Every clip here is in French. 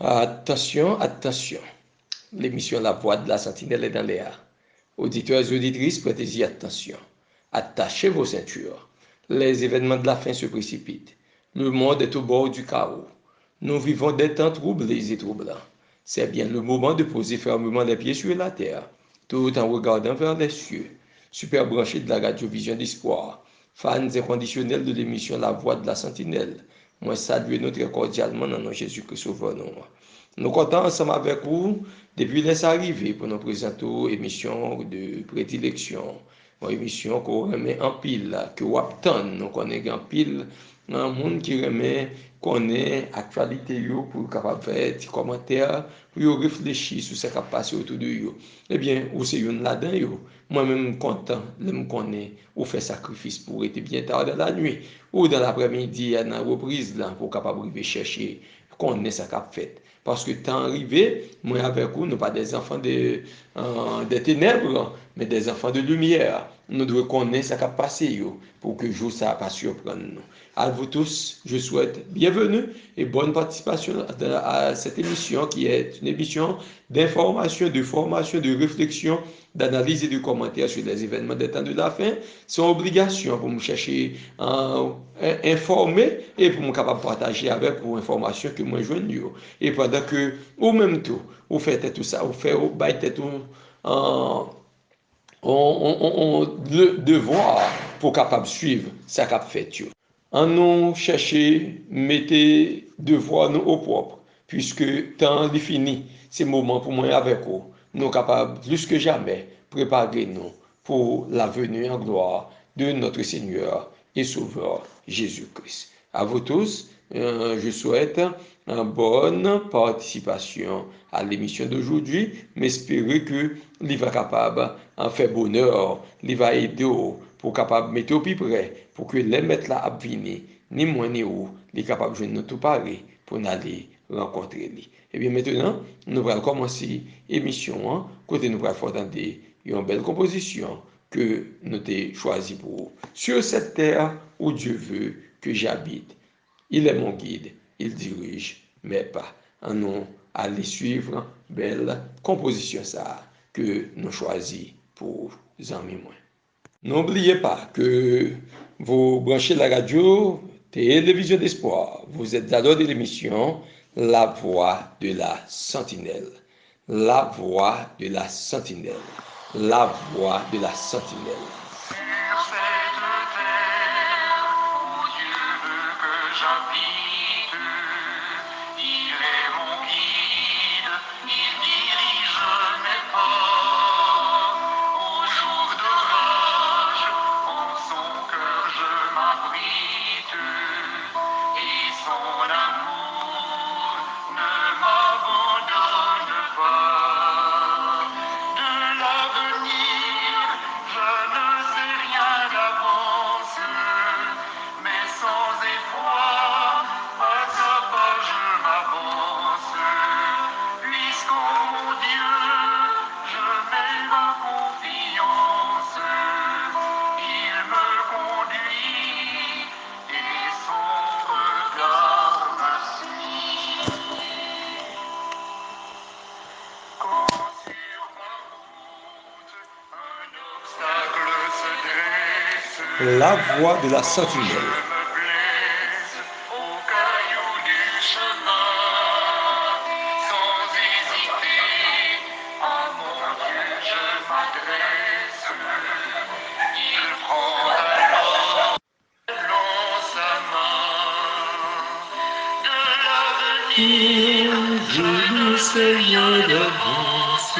Attention, attention. L'émission La Voix de la Sentinelle est dans l'air. Auditeurs et auditrices, prêtez-y attention. Attachez vos ceintures. Les événements de la fin se précipitent. Le monde est au bord du chaos. Nous vivons des temps troublés et troublants. C'est bien le moment de poser fermement les pieds sur la terre, tout en regardant vers les cieux. Super branché de la radiovision d'espoir, fans inconditionnels de l'émission La Voix de la Sentinelle, moi salue nous très cordialement dans notre Jésus-Christ Sauveur. Nous comptons ensemble avec vous depuis les arrivées pour nous présenter une émission de prédilection, une émission qu'on remet en pile, que vous attendez, nous connaissons en pile, un monde qui remet, connaît l'actualité pour capable faire des commentaires, pour réfléchir sur ce qui a passé autour de vous. Eh bien, vous c'est une là-dedans, moi-même content, je me connais, ou fait sacrifice pour être bien tard dans la nuit, ou dans l'après-midi, dans la reprise, là, pour capable de chercher, connaître ce qu'a fait. Parce que temps arrivé, moi avec vous, nous pas des enfants des ténèbres, mais des enfants de lumière. Nous devons connaître ce qui a passé pour que jour ça pas surprendre nous. À vous tous, je souhaite bienvenue et bonne participation à cette émission qui est une émission d'information, de formation, de réflexion, d'analyse et de commentaires sur les événements des temps de la fin. C'est une obligation pour me chercher informer et pour me capable partager avec vous informations que moi je joigne. Et pendant que, ou même tout, vous faites tout ça, vous faites tout le devoir pour capable suivre ça qu'a fait. En nous chercher, mettez devoir nous au propre, puisque temps est fini, c'est moment pour moi avec vous. Nous capables plus que jamais préparer nous pour la venue en gloire de notre Seigneur et Sauveur Jésus-Christ. À vous tous, je souhaite une bonne participation à l'émission d'aujourd'hui, mais espérer que il va capable en faire bonheur, il va aider pour capable mettre au plus près, pour que les mettre là à venir, ni moins ni où, il est capable de nous tout parler pour aller rencontrer lui. Et bien maintenant, nous allons commencer l'émission, côté nous allons faire une belle composition que nous avons choisi pour vous. Sur cette terre où Dieu veut que j'habite, il est mon guide, il dirige mes pas. En nous aller suivre belle composition ça que nous choisis pour amis moins. N'oubliez pas que vous branchez la radio, télévision d'espoir. Vous êtes à l'heure de l'émission La Voix de la Sentinelle. La Voix de la Sentinelle. La Voix de la Sentinelle. Sur cette terre où Dieu veut que j'habite, il est mon guide, il dirige mes pas. Au jour d'orage, en son cœur je m'abrite, et son amour ne m'abandonne pas. De l'avenir, je ne sais rien d'avance, mais sans effroi, pas à pas je m'avance. Puisqu'en mon Dieu, je mets ma confiance, il me conduit et son regard me suit. Quand sur ma route un obstacle se dresse, La Voix de la quand je Sentinelle. me blesse au caillou du chemin, sans hésiter, à mon Dieu je m'adresse. Il prend alors dans sa main de l'avenir. Je ne sais rien d'avance,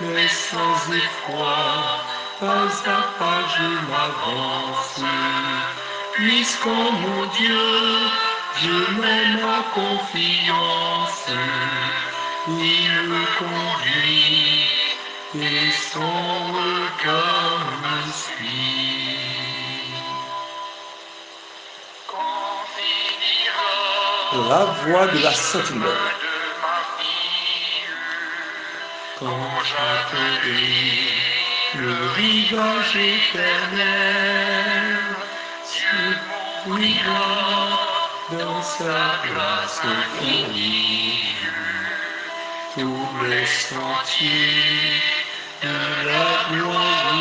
mais sans effroi, pas à pas je m'avance. Puisqu'en mon Dieu, je mets ma confiance, il me conduit et son regard me suit. Quand finira La voix de la le sentinelle. chemin de ma vie, quand j'atteindrai le rivage éternel, Dieu m'ouvrira dans sa grâce infinie, tous les sentiers de la gloire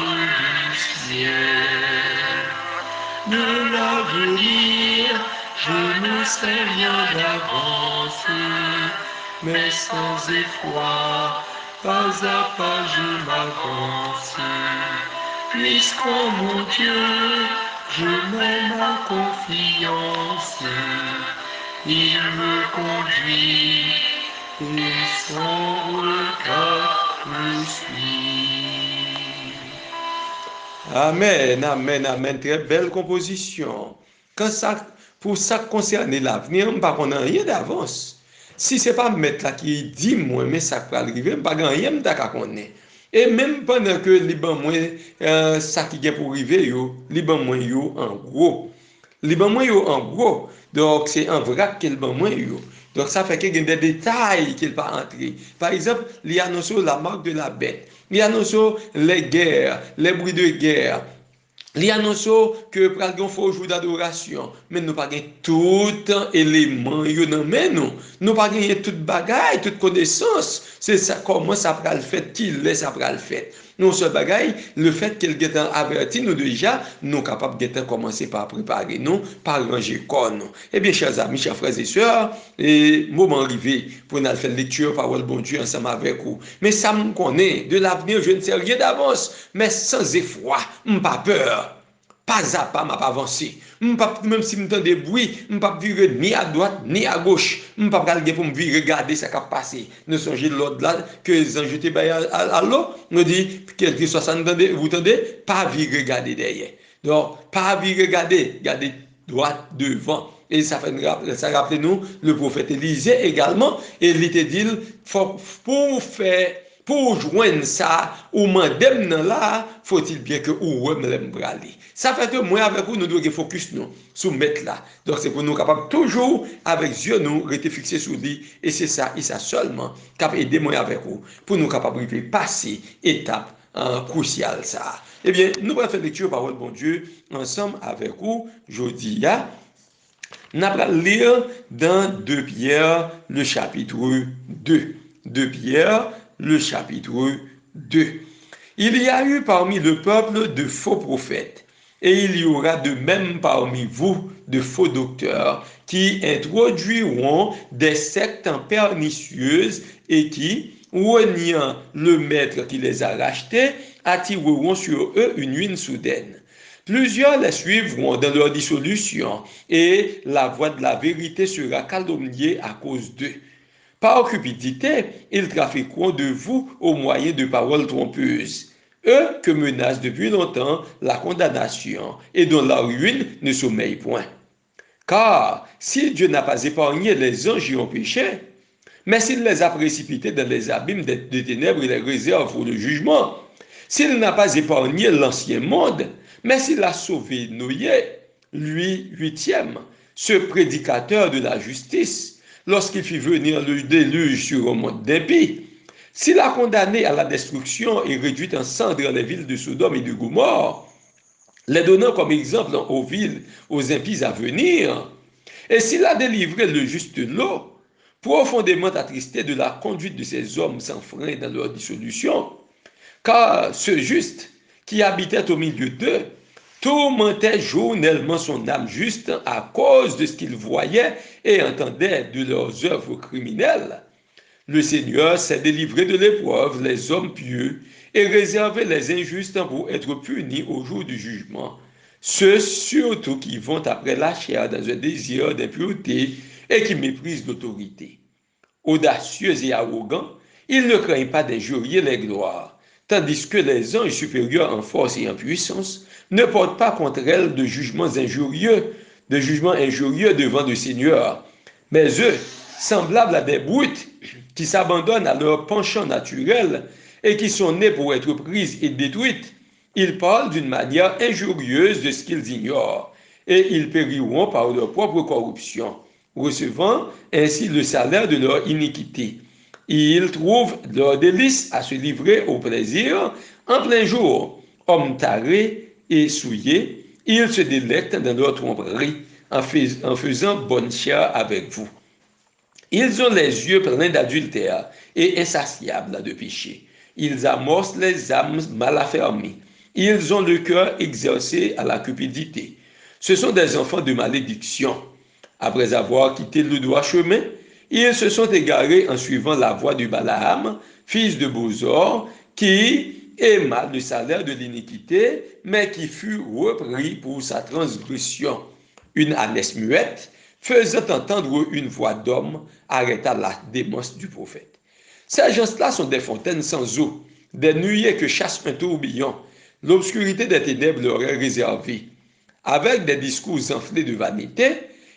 du ciel. De l'avenir, je ne sais rien d'avance, mais sans effroi, pas à pas je m'avance. Puisqu'en mon Dieu, je mets ma confiance, il me conduit et son regard me suit. Amen, amen, amen. Très belle composition. Quand ça, pour ça concerner l'avenir, je ne sais pas rien d'avance. Si ce n'est pas mettre là qui dit moi, mais ça peut arriver, je ne sais pas rien de. Et même pendant que Liban moi, ça qui est pour arriver, Liban moi en gros. Liban moi en gros. Donc c'est en vrac qu'il ban moi yo. Donc ça fait qu'il y a des détails qu'il pas entrer. Par exemple, il y a la marque de la bête. Il y a les guerres, les bruits de guerre. Il y a que pral gen faux jour d'adoration, mais nous pas gen tout élément yo nan men nous. Nous pas gen toute bagaille, toute connaissance. C'est ça comment ça pral fait, qui laisse ça pral fait. Nous ce bagaille, le fait qu'il get averti nous déjà, nous capable de commencer par préparer nous, par ranger corps nous. Eh bien chers amis, chers frères et sœurs, et moment arrivé pour nous faire lecture parole bon Dieu ensemble avec vous. Mais ça me connaît de l'avenir, je ne sais rien d'avance, mais sans effroi, pas peur. Pas à pas, m'a pas avancé. Même si m'entend des bruits, pas virer ni à droite ni à gauche. Pas regarder pour me virer regarder ce qui a passé. Nous songez de l'autre là que les anges étaient à l'eau. Nous dit quel que soit ça, vous entendez, pas virer regarder derrière. Donc pas virer regarder, garder droite devant. Et ça rappelle nous le prophète Élisée également. Et il était dit pour joindre ça, ou mandem nan là, faut-il bien que ou me brali. Ça fait que moi avec vous, nous devons focus nous, sur mettre là. Donc c'est pour nous capables toujours, avec Dieu, nous rester fixés sur lui. Et c'est ça, et ça seulement, capable aider moi avec vous, pour nous capables de passer étape cruciale ça. Eh bien, nous allons faire lecture parole bon Dieu ensemble avec vous, jeudi. Nous allons lire dans 2 Pierre, le chapitre 2. 2 Pierre, le chapitre 2. Il y a eu parmi le peuple de faux prophètes, et il y aura de même parmi vous de faux docteurs qui introduiront des sectes pernicieuses et qui, reniant le maître qui les a rachetés, attireront sur eux une ruine soudaine. Plusieurs les suivront dans leur dissolution, et la voix de la vérité sera calomniée à cause d'eux. Par cupidité, ils trafiqueront de vous au moyen de paroles trompeuses. Eux que menacent depuis longtemps la condamnation et dont la ruine ne sommeille point. Car si Dieu n'a pas épargné les anges qui ont péché, mais s'il les a précipités dans les abîmes des ténèbres et les réserve pour le jugement, s'il n'a pas épargné l'ancien monde, mais s'il a sauvé Noé, lui, 8e, ce prédicateur de la justice, lorsqu'il fit venir le déluge sur un monde d'impie, s'il a condamné à la destruction et réduit en cendres les villes de Sodome et de Gomorrhe, les donnant comme exemple aux villes, aux impies à venir, et s'il a délivré le juste lot, profondément attristé de la conduite de ces hommes sans frein dans leur dissolution, car ce juste qui habitait au milieu d'eux tourmentait journellement son âme juste à cause de ce qu'il voyait et entendait de leurs œuvres criminelles. Le Seigneur s'est délivré de l'épreuve les hommes pieux et réservé les injustes pour être punis au jour du jugement. Ceux surtout qui vont après la chair dans un désir d'impureté et qui méprisent l'autorité. Audacieux et arrogants, ils ne craignent pas d'injurier les gloires, tandis que les anges supérieurs en force et en puissance ne portent pas contre elles de jugements injurieux devant le Seigneur. Mais eux, semblables à des brutes qui s'abandonnent à leur penchant naturel et qui sont nés pour être prises et détruites, ils parlent d'une manière injurieuse de ce qu'ils ignorent, et ils périront par leur propre corruption, recevant ainsi le salaire de leur iniquité. Ils trouvent leur délice à se livrer au plaisir en plein jour. Hommes tarés et souillés, ils se délectent dans leur tromperie en faisant bonne chère avec vous. Ils ont les yeux pleins d'adultère et insatiables de péché. Ils amorcent les âmes mal affermies. Ils ont le cœur exercé à la cupidité. Ce sont des enfants de malédiction. Après avoir quitté le droit chemin, ils se sont égarés en suivant la voie de Balaam, fils de Bosor, qui aima le salaire de l'iniquité, mais qui fut repris pour sa transgression. Une ânesse muette, faisant entendre une voix d'homme, arrêta la démence du prophète. Ces gens-là sont des fontaines sans eau, des nuées que chasse un tourbillon. L'obscurité des ténèbres leur est réservée. Avec des discours enflés de vanité,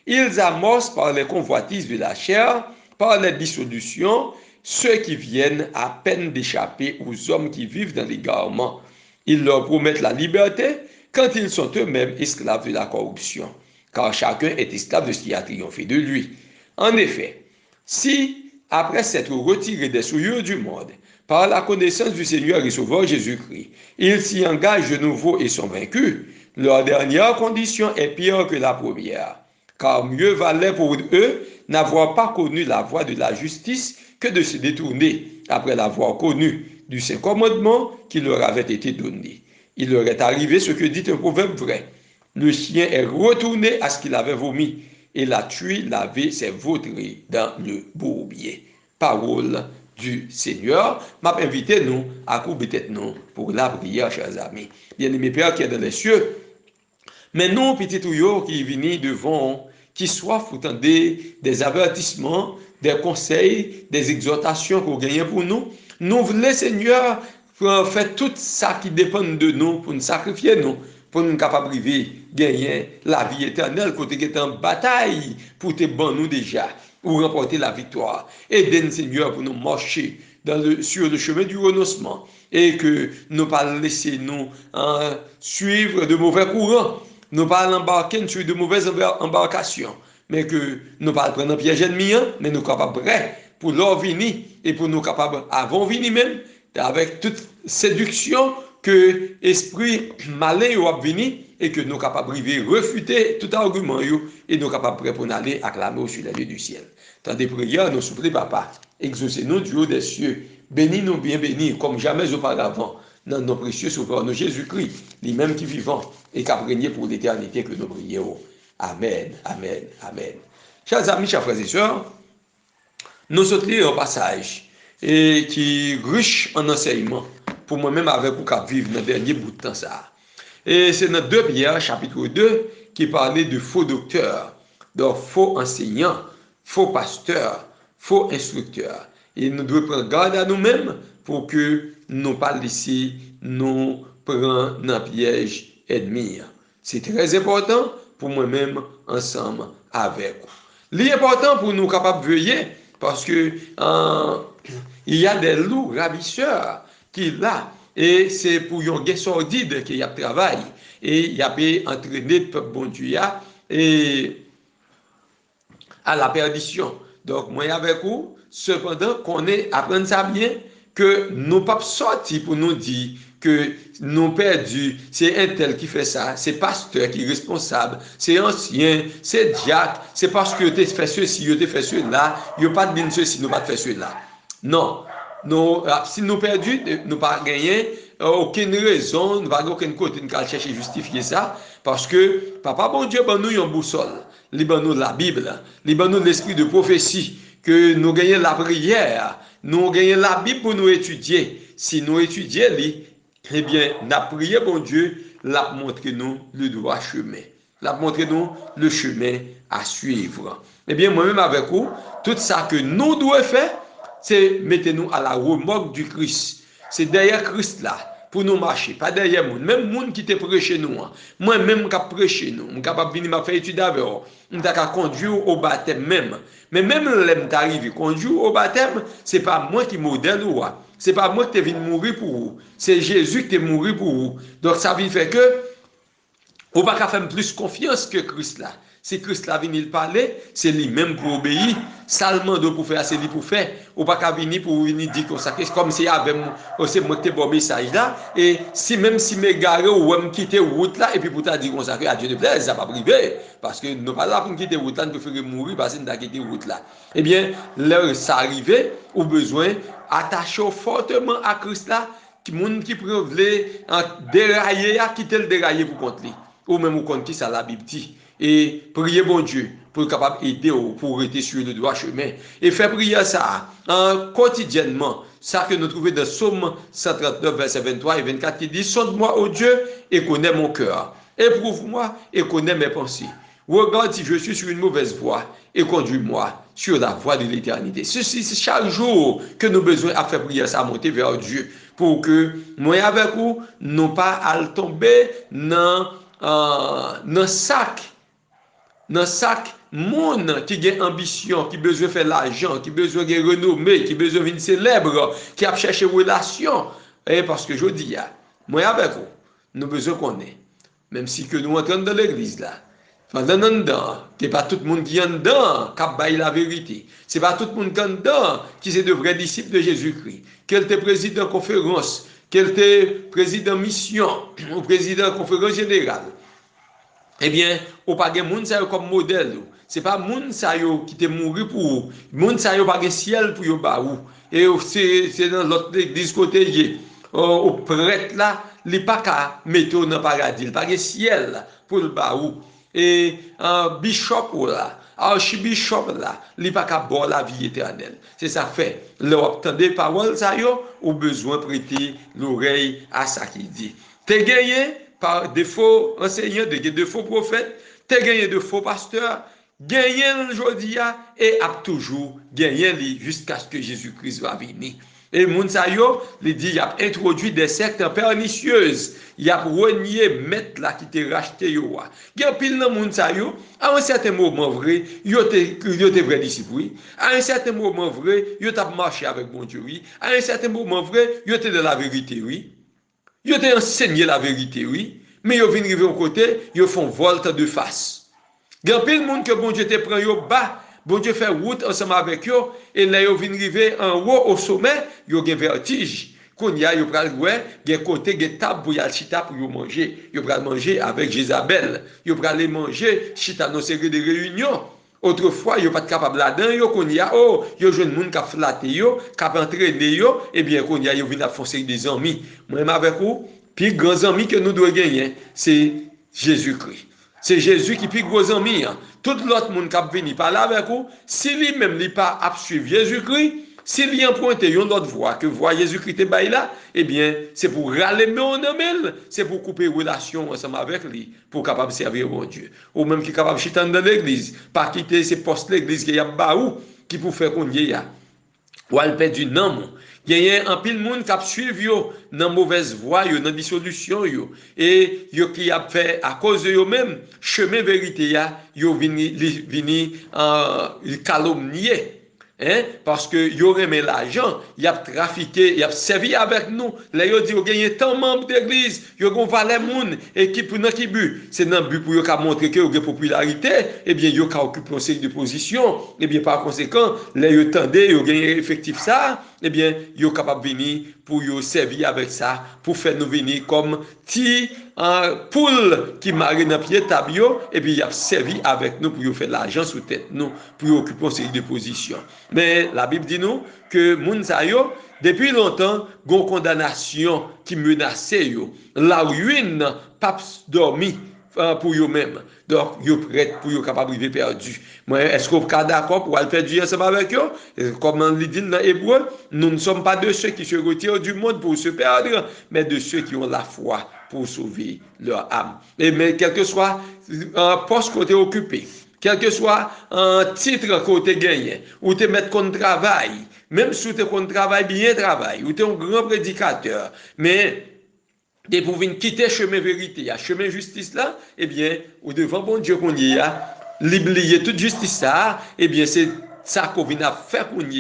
ils amorcent par les convoitises de la chair, par les dissolutions, ceux qui viennent à peine d'échapper aux hommes qui vivent dans l'égarement. Ils leur promettent la liberté quand ils sont eux-mêmes esclaves de la corruption, car chacun est esclave de ce qui a triomphé de lui. En effet, si, après s'être retirés des souillures du monde, par la connaissance du Seigneur et Sauveur Jésus-Christ, ils s'y engagent de nouveau et sont vaincus, leur dernière condition est pire que la première, car mieux valait pour eux n'avoir pas connu la voie de la justice que de se détourner après l'avoir connu du saint commandement qui leur avait été donné. Il leur est arrivé ce que dit un proverbe vrai. Le chien est retourné à ce qu'il avait vomi, et la tuile lavée s'est vautrée dans le bourbier. Parole du Seigneur. M'a invité nous à couper tête nous pour la prière, chers amis. Bien-aimé Père qui est dans les cieux, mais nous, petits tuyaux qui viennent devant, qui soif pour tendre des avertissements, des conseils, des exhortations qu'on gagne pour nous, nous voulons, Seigneur, faire tout ça qui dépend de nous, pour nous sacrifier nous, pour nous capables de gagner la vie éternelle, côté qui est en bataille, pour te bon nous déjà, ou remporter la victoire. Aidez-nous, Seigneur, pour nous marcher sur le chemin du renoncement, et que nous pas laisser nous suivre de mauvais courants, nous pas embarquer sur de mauvaises embarcations, mais que nous pas prendre un piège ennemi, mais nous capables prêts pour leur venir et pour nous capables avant venir même avec toute séduction que esprit malin a venir et que nous capables de refuter tout argument et nous capables prêts pour aller acclamer au lieu du ciel. Tant des prières, nous supplions papa, exaucez-nous du haut des cieux, bénis-nous bien bénis comme jamais auparavant dans nos précieux sauveurs, nos Jésus-Christ, lui-même qui vivant et qui a régné pour l'éternité que nous prions. Amen, amen, amen. Chers amis, chers frères et sœurs, nous sommes un passage et qui est riche en enseignement pour moi-même avec vous qui vivre dans le dernier bout de temps ça. Et c'est dans 2 Pierre, chapitre 2, qui parlait de faux docteurs, de faux enseignants, faux pasteurs, faux instructeurs. Et nous devons prendre garde à nous-mêmes pour que nous ne pas laisser nous prendre dans le piège ennemi. C'est très important pour moi-même ensemble avec vous. L'important pour nous capables de veiller parce que il y a des loups ravisseurs qui là et c'est pour un guet sordide qu'il y a travail et il y a entraîné le peuple bon Dieu et à la perdition. Donc moi avec vous, cependant qu'on est apprendre ça bien que nous pas sortis pour nous dire que nous perdus, c'est un tel qui fait ça, c'est pasteur qui est responsable, c'est ancien, c'est diacre, c'est parce que tu fait ceci, tu fait cela, il n'y a pas de bien ceci, nous pas de faire cela. Non, nous, si nous perdus, nous pas gagné aucune raison, nous pas aucun côté nous chercher justifier ça, parce que papa bon Dieu ben nous une boussole, il ben nous la Bible, il ben nous l'esprit de prophétie, que nous gagnons la prière, nous gagnons la Bible pour nous étudier. Si nous étudions, eh bien, n'a prié bon Dieu, l'a montré nous le droit chemin, l'a montré nous le chemin à suivre. Eh bien, moi-même avec vous, tout ça que nous devons faire, c'est mettez-nous à la remorque du Christ. C'est derrière Christ là, pour nous marcher, pas derrière nous. Même monde qui te prêche nous, moi-même qui prêche nous, je suis capable de venir faire étude avec vous, je suis conduire au baptême même. Mais même l'homme t'arrive, conduire au baptême, ce n'est pas moi qui modèle ou c'est pas moi qui t'ai venu mourir pour vous, c'est Jésus qui t'est mort pour vous. Donc ça veut dire que vous ne pouvez pas faire plus confiance que Christ là. Si Christ la vini le parler, c'est lui-même pour obéir. Seulement pour faire, c'est lui pour faire. Ou pas qu'à venir pour venir dire comme ça, comme si avec moi, c'est moi qui ai bon message là. Et si même si me garé ou me quitter route là, et puis pour t'as dit comme ça, à Dieu ne plaise, ça va privé. Parce que nous pas là pour quitter route là, nous préférons mourir parce que nous avons quitté route là. Eh bien, l'heure ça arrivé, ou besoin, attacher fortement à Christ là, qui monde qui voulait dérailler, quitter le dérailler pour contre lui. Ou même pour contre qui ça la Bible dit. Et prier bon Dieu pour être capable d'aider pour rester sur le droit chemin. Et faire prier ça quotidiennement. Ça que nous trouvons dans Somme 139, verset 23 et 24 qui dit: sonde-moi, ô Dieu, et connais mon cœur. Éprouve-moi et connais mes pensées. Regarde si je suis sur une mauvaise voie et conduis-moi sur la voie de l'éternité. Ceci, c'est chaque jour que nous avons besoin de faire prier ça, monter vers Dieu. Pour que moi avec vous, non pas à tomber dans sac monde qui a ambition, qui besoin faire l'argent, qui besoin de renommée, qui besoin de célèbre, qui a cherché relation. Et parce que je dis, moi avec vous, nous besoin qu'on ait. Même si que nous entrons dans l'église là, dedans, c'est pas tout le monde qui est dedans qui baille la vérité. C'est pas tout le monde qui est dedans qui est de vrais disciples de Jésus-Christ. Quel était président de conférence, quel était président de mission, ou président de conférence générale. Eh bien, ou pas de monde comme modèle. C'est pas monde qui te mourir pour vous. Monde ça pas de ciel pour yo ba ou. Et c'est dans l'autre église côté au prêtre là, il pas qu'à mettre dans paradis, il pas de ciel pour le ba ou. Et un bishop là, archibishop là, il pas qu'à boire la vie éternelle. C'est ça fait. L'obtenir parole ça yo, ou besoin prêter l'oreille à ça qu'il dit. T'es gagné par des faux enseignants, de faux prophètes, t'es gagné de faux pasteurs, gagné aujourd'hui et a toujours gagné jusqu'à ce que Jésus-Christ va venir. Et Mounsayo, il dit, il a introduit des sectes pernicieuses. Il a renié mettre là qui t'a racheté. Il y a pile dans Mounsayo, à un certain moment vrai, il était vrai disciple, oui. À un certain moment vrai, il a marché avec mon Dieu, oui. À un certain moment vrai, il était de la vérité, oui. Ils ont enseigné la vérité, oui, mais ils viennent arriver au côté, ils font volte de face. Il y a plein de monde que bon Dieu te prend bas, bon Dieu fait route ensemble avec eux, et là ils viennent arriver en haut au sommet, ils ont un vertige. Quand il y a, ils prennent ouais, il y a côté, il y a table pour y aller chita pour manger. Ils prennent manger avec Jézabel. Ils prennent aller manger chita dans série de réunions. Autrefois, ils pas capable là-dedans, ils connaissent, oh, ils jeune monde qui a flatté, qui a entraîné, et bien, qu'on y a, ils viennent faire des amis. Moi-même avec vous, puis grands amis que nous devons gagner, c'est Jésus-Christ. C'est Jésus qui puis gros amis. Tout l'autre monde qui a venu par là avec vous, si lui-même n'est pas à suivre Jésus-Christ, s'il y a emprunté une autre voie que voie Jésus-Christ est là, eh bien, c'est pour râler mon nom, c'est pour couper relation ensemble avec lui, pour capable servir mon Dieu. Ou même qui est capable de chiter dans l'église, pas quitter ses postes l'église qui y a baou, qui pour faire qu'on y a. Ou elle perd du nom. Il y a un pile monde qui a suivi dans mauvaise voie, dans la dissolution, et qui a fait à cause de eux-mêmes, chemin vérité, ils vini calomnier. Hein? Parce que y aurait mis l'argent, y a trafiqué, y a servi avec nous. Là, y a dit, y a gagné tant de membres d'église, y a valet moun, et qui pour qui but? C'est dans le but pour y montrer que y a une popularité, et bien, y a occupé une série de positions, et bien, par conséquent, là, y a tendé, y a gagné effectif ça, et bien, y a capable de venir pour y servir avec ça, pour faire nous venir comme ti poule qui marine dans pied tabio, et puis y a servi avec nous pour y faire l'argent sous tête nous, pour y occuper une série de positions. Mais la Bible dit nous que Mounsayo, depuis longtemps, gon condamnation qui menaçait yo. La ruine, pas dormi pour eux-mêmes. Donc, ils sont prêts pour être capables de vivre perdu. Moi, est-ce qu'on est d'accord pour aller faire du ensemble avec eux? Comme on le dit dans l'hébreu, nous ne sommes pas de ceux qui se retirent du monde pour se perdre, mais de ceux qui ont la foi pour sauver leur âme. Et mais quel que soit un poste qu'on est occupé, quel que soit un titre qu'on te gagné, ou te mettre contre travail, même si tu es contre travail, bien travail, ou tu es un grand prédicateur, mais dès pour venir quitter chemin vérité, chemin justice là, eh bien, au devant bon Dieu qu'on y a, l'oublier toute justice ça, eh bien, c'est ça qu'on vient faire pour nous,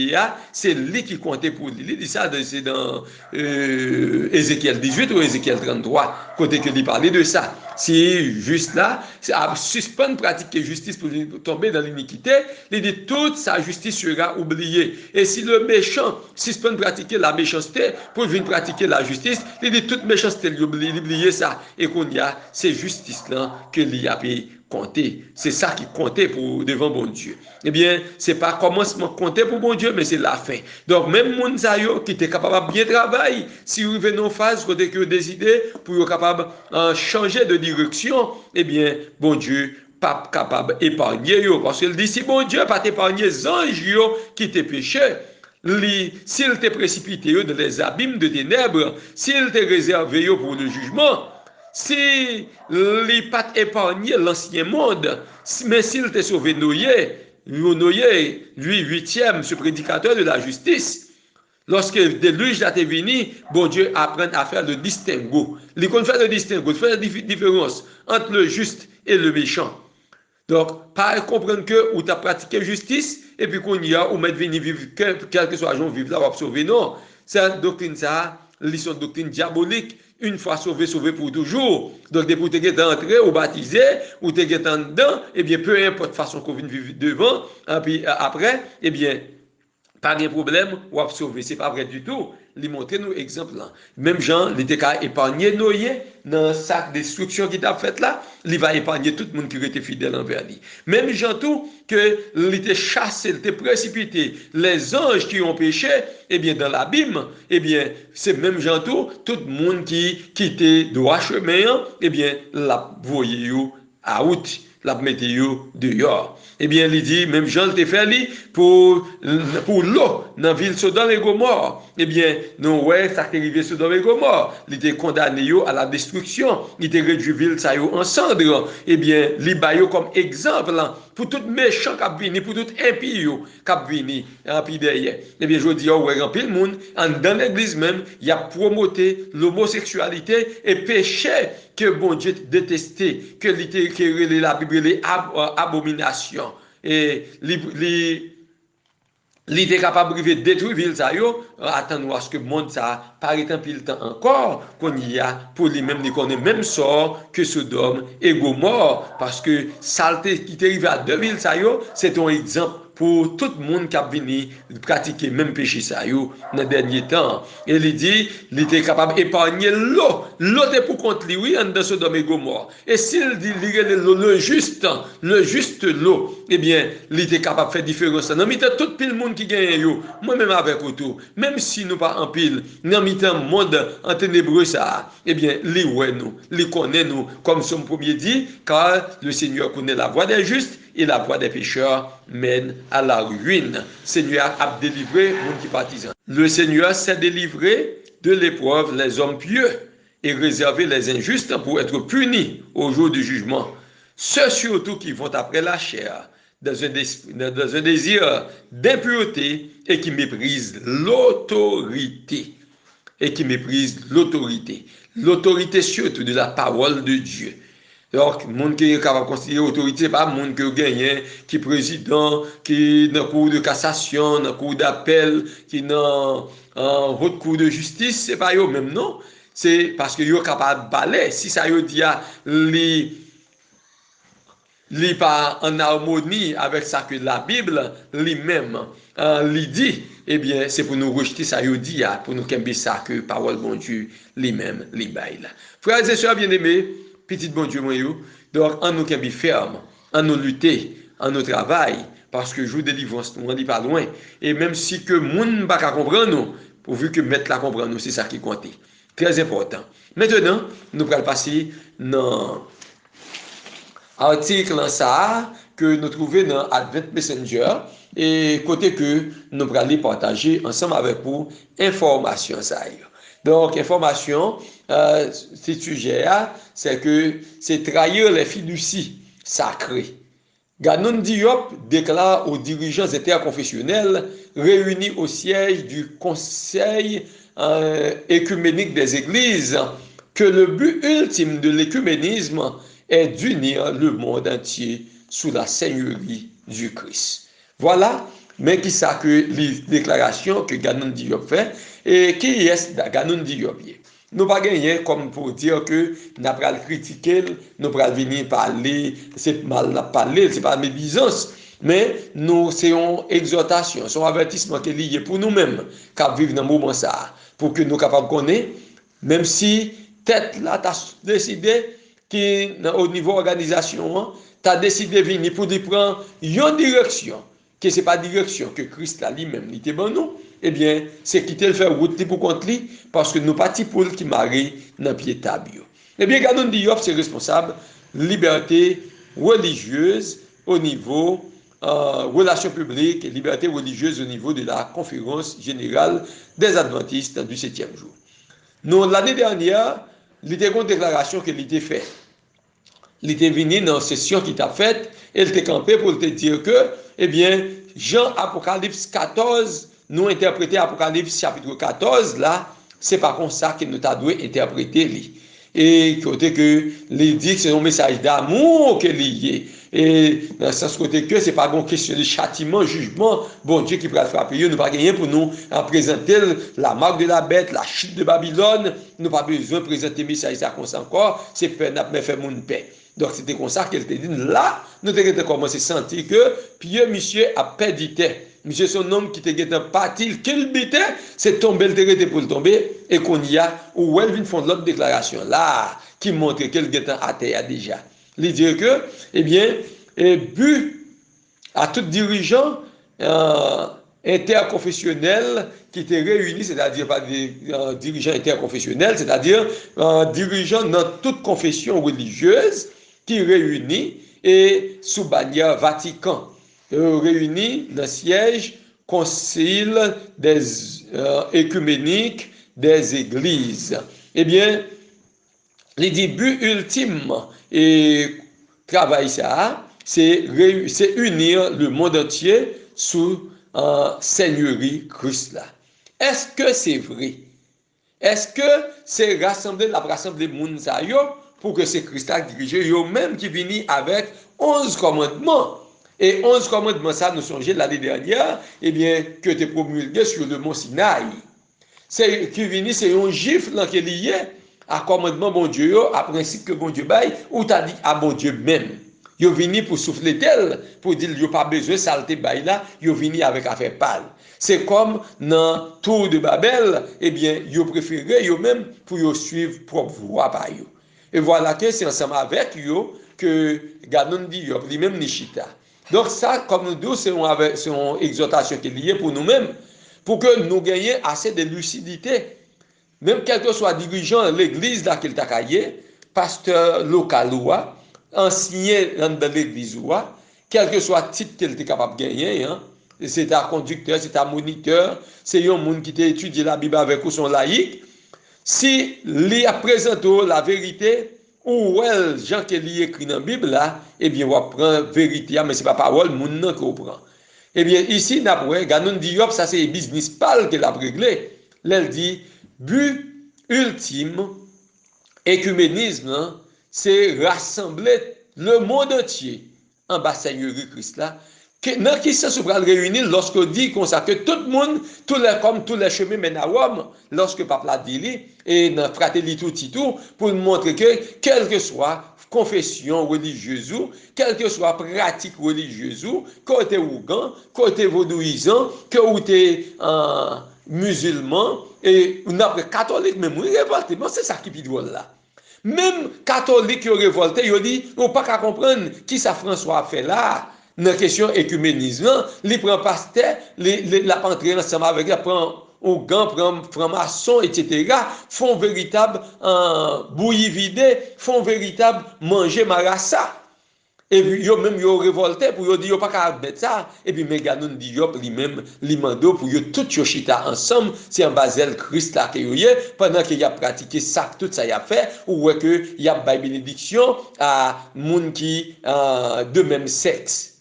c'est lui qui comptait pour lui. Il dit ça, c'est dans Ézéchiel 18 ou Ézéchiel 33, côté que il parlait de ça. Si juste là, c'est à suspendre pratiquer justice pour tomber dans l'iniquité, il dit toute sa justice sera oubliée. Et si le méchant suspend pratiquer la méchanceté pour venir pratiquer la justice, il dit toute méchanceté, il oublie ça. Et qu'on y a, c'est justice là que l'il a payé. Compter. C'est ça qui comptait pour devant bon Dieu. Eh bien, c'est pas commencement compter pour bon Dieu, mais c'est la fin. Donc, même moun sa yo qui était capable de bien travailler, si vous venez en phase, côté que décider pour être capable de changer de direction, eh bien, bon Dieu, pas capable d'épargner yo. Parce qu'il dit, si bon Dieu pas t'épargner les anges yo qui t'es péché, s'il t'est précipité yo dans les abîmes de ténèbres, s'il t'est réservé yo pour le jugement, si les pas épargné l'ancien monde, mais s'il t'a sauvé Noé, lui huitième, ce prédicateur de la justice, lorsque le déluge a été venu, bon Dieu apprend à faire le distinguo. Il faut faire le distinguo, faire la différence entre le juste et le méchant. Donc, pas comprendre que ou tu as pratiqué justice, et puis qu'on y a, ou mettre venir vivre, quel que soit le jour, vivre là, ou sauver. Non, c'est une doctrine, ça, une doctrine diabolique. Une fois sauvé, sauvé pour toujours. Donc, depuis que tu es entré ou baptisé, ou tu es dedans, eh bien, peu importe la façon qu'on vient vivre devant, et puis après, eh bien, pas de problème, ou à sauver. Ce n'est pas vrai du tout. Il montre nous exemple là. Même Jean, il était qu'à épargner Noé dans sa destruction qu'il a faite là, il va épargner tout le monde qui était fidèle envers lui. Même Jean tout, que il était chassé, il était précipité, les anges qui ont péché, eh bien dans l'abîme, eh bien c'est même Jean tout le monde qui était droit chemin, eh bien l'a voyé à out. La météo dehors. Eh bien, il dit, même Jean l'a fait pour l'eau dans la ville Sodome et Gomorre. Eh bien, nous, ouais, ça qui est arrivé Sodome et Gomorre. Il était condamné à la destruction. Il était réduit ville ça en cendre. Eh bien, il a comme exemple pour tout méchant qui a venu, pour tout impie qui a venu, puis derrière. Eh bien, je dis, ouais, en pile monde, dans l'église même, il a promoté l'homosexualité et péché que bon Dieu détestait, que la Bible les abominations. Et il était capable de détruire ville ça yo, attendre à ce que le monde ça paraît un pile temps encore qu'on y a pour lui-même il connaît même sort que Sodome et Gomorre parce que saleté qui est arrivé à deux villes ça yo, c'est un exemple pour tout le monde qui a venu pratiquer même péché ça yo dans les derniers temps. Et il dit, il était capable d'épargner l'eau. L'eau était pour contre lui, oui, dans Sodome et Gomorre. Et s'il dit, le juste l'eau, eh bien, il était capable de faire différence. Dans le tout le monde qui gagne yo, moi-même avec autour, même si nous pas en pile, dans le monde en ténébreux ça, eh bien, les ouais nous, les connaît nous, comme son premier dit, car le Seigneur connaît la voie des justes et la voie des pécheurs mène à la ruine. Seigneur a délivré mon qui partisan. Le Seigneur s'est délivré de l'épreuve les hommes pieux et réservé les injustes pour être punis au jour du jugement. Ceux surtout qui vont après la chair, dans un désir d'impureté et qui méprisent l'autorité. Et qui méprisent l'autorité. L'autorité surtout de la parole de Dieu. Donc, le monde qui est capable de considérer l'autorité, ce n'est pas le monde qui gagne, qui est président, qui est dans le cours de cassation, dans le cours d'appel, qui est dans votre cours de justice, ce n'est pas eux même, non. C'est parce que vous êtes capable de balayer. Si ça vous dit, n'est pas en harmonie avec ça que la Bible lui-même lui dit, eh bien, c'est pour nous rejeter ça, il dit, pour nous qu'aimer ça que parole bon Dieu lui-même lui baille. Frères et sœurs bien-aimés, petit bon Dieu, donc en nous qu'aimer ferme, en nous lutter, en nous travail, parce que jour de délivrance, nous on dit pas loin. Et même si que monde pas comprendre nous, pourvu que mettre la comprendre nous, c'est ça qui compte. Très important. Maintenant, nous allons passer dans article ça que nous trouvons dans Advent Messenger et côté que nous allons partager ensemble avec vous information ça. Donc information ce sujet c'est que c'est trahir les fiducies sacrées. Ganon Diop déclare aux dirigeants interconfessionnels réunis au siège du Conseil écuménique des Églises que le but ultime de l'écuménisme est d'unir le monde entier sous la seigneurie du Christ. Voilà mais qui ça que les déclarations que Ganoun Diop fait et qui est Ganoun Diop. Nous pas gagné comme pour dire que nous pas le critiquer, nous pas venir parler, c'est mal parler, c'est pas médisance, mais nous c'est une exhortation, c'est un avertissement qui est lié pour nous-mêmes qui vivons dans le moment ça, pour que nous capables de connaître, même si tête là t'as décidé qui au niveau organisation, tu as décidé de venir pour prendre une direction, que ce n'est pas direction que Christ a lui-même était bon nous, eh bien, c'est quitter le faire route pour contre lui, parce que nous pas pour qui marie dans pied table. Eh bien, Ganon Diop, c'est responsable liberté religieuse au niveau relations publiques et liberté religieuse au niveau de la conférence générale des adventistes du 7e jour. Nous, l'année dernière, il y a une déclaration qu'il était faite. Il était venu dans une session qui t'a faite, et il était campé pour te dire que, eh bien, Jean Apocalypse 14, nous interpréter Apocalypse chapitre 14, là, c'est pas comme ça que nous t'avons interprété lui. Et côté que, il dit que c'est un message d'amour qu'il y est. Et dans ce sens côté que c'est pas une question de châtiment, jugement, bon Dieu qui va frapper, nous pas gagner pour nous en présenter la marque de la bête, la chute de Babylone, nous pas besoin de présenter le message ça comme ça encore, c'est fait mon paix. Donc c'était comme ça qu'elle te dit là, nous avons commencé à sentir que Pierre monsieur a perdu tête. Monsieur son homme qui te un parti, qu'il bitait, c'est tombé le pour le tomber et qu'on y a ou elle vient faire l'autre déclaration là qui montre qu'elle est à terre déjà. Il dit que, eh bien, but à tout dirigeant interconfessionnel qui était réuni, c'est-à-dire pas des dirigeants interconfessionnels, c'est-à-dire dirigeants dans toute confession religieuse qui réunit et sous bannière Vatican, réunis dans le siège concile des écuméniques des églises. Eh bien, les débuts ultimes et travail ça, c'est unir le monde entier sous Seigneurie Christ là. Est-ce que c'est vrai? Est-ce que c'est rassembler le monde ça pour que c'est Christ qui dirige yo même qui vient avec 11 commandements? Et 11 commandements ça nous songeons l'année dernière, eh bien que tu promulgué sur le mont Sinaï. C'est qui vient c'est un gifle qui est lié à commandement bon Dieu, à principe que bon Dieu baille, ou t'as dit à bon Dieu même. Yo vini pour souffler tel, pour dire yo pas besoin de saleté bail là, yo vini avec affaire pâle. C'est comme dans Tour de Babel, eh bien, yo préféré yo même pour yo suivre propre voie par yo. Et voilà que c'est ensemble avec yo que Ganon dit yo, lui-même Nishita. Donc ça, comme nous disons, c'est une exhortation qui est liée pour nous-mêmes, pour que nous gagnions assez de lucidité. Même quel que soit dirigeant de l'église là qu'il t'a caillé, pasteur local ou ancien dans l'église ou quel que soit le titre qu'il était capable de gagner, hein, c'est un conducteur, c'est un moniteur, c'est un monde qui t'a étudié la Bible avec ou son laïque, si il a présenté la vérité, ou elle, Jean qui est écrit dans la Bible là, eh bien, on va prendre vérité, mais ce n'est pas parole, moun qu'on prend. Eh bien, ici, Ganon Diop, ça c'est business pal qu'elle a réglé. Elle dit, but ultime, écuménisme, hein, c'est rassembler le monde entier en bas Seigneurie Christ là. Dans qui ça se va réunir lorsqu'on dit comme ça que tout le monde, comme tous les chemins mènent à Rome, lorsque Pape l'a dit, et dans Fratelli Tutti tout, pour montrer que, quelle que soit confession religieuse ou, quelle que soit pratique religieuse ou, côté ougan, côté vaudouisant, que ou t'es musulman, et on a catholique, même oui, révolté, bon, c'est ça qui est drôle là. Même catholique qui ont révolté, ils ont dit, on pas qu'à comprendre qui ça François a fait là. Dans la question écuménisme, il prend pasteur, il a entré ensemble avec, il prend au gant, prend franc-maçon, etc., font véritable bouillie vidée, font véritable manger marassa. Et puis, yo même yo révolté pour yo dire yo pas qu'à mettre ça. Et puis, Meganon dit yo lui-même, li mando pour yo tout yo chita ensemble, c'est en basel Christ là que yo y est, pendant qu'il a pratiqué ça, tout ça y a fait, ou que y a bail bénédiction à moun qui de même sexe.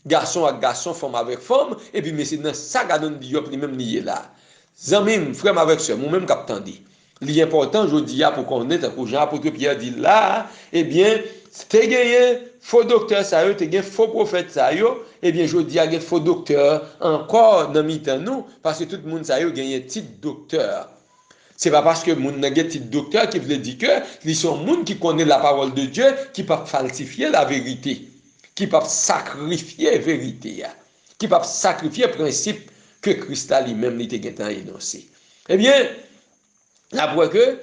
Garçon avec garçon, femme avec femme, et puis, mais c'est dans ça Ganon dit yo lui-même lié là. Zamim, frère avec soeur, moi-même captant dit. L'important, je dis, pour qu'on ait, pour Jean-Apôtre Pierre dit là, eh bien, c'était gagné faux docteur ça yo, te gen faux prophète ça yo, eh bien je dis à gen faux docteur encore dans mi-temps nous parce que tout le monde ça yo gagne titre docteur. C'est pas parce que moun nan gen titre docteur qui veut dire que ils sont moun qui connaît la parole de Dieu qui peuvent falsifier la vérité, qui peuvent sacrifier la vérité, qui peuvent sacrifier le principe que Christ a lui-même était énoncé. Eh bien, après que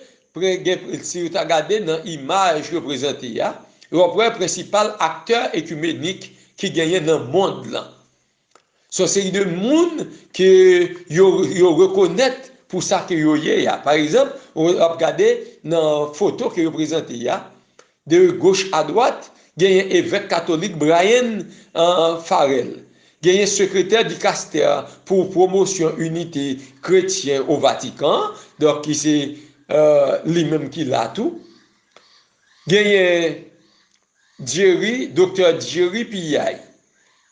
si vous regardez dans l'image représentée, le principal acteur écuménique qui gagnait dans le monde là. C'est une série de monde que vous reconnaissent pour ça que vous y a. Par exemple, on regarde dans la photo que vous présentez, de gauche à droite, il y a un évêque catholique Brian Farrell. Il y a un secrétaire du Caster pour promotion unité chrétienne au Vatican, donc qui c'est lui-même qui l'a tout. Il y a Dr. Jerry Pillay,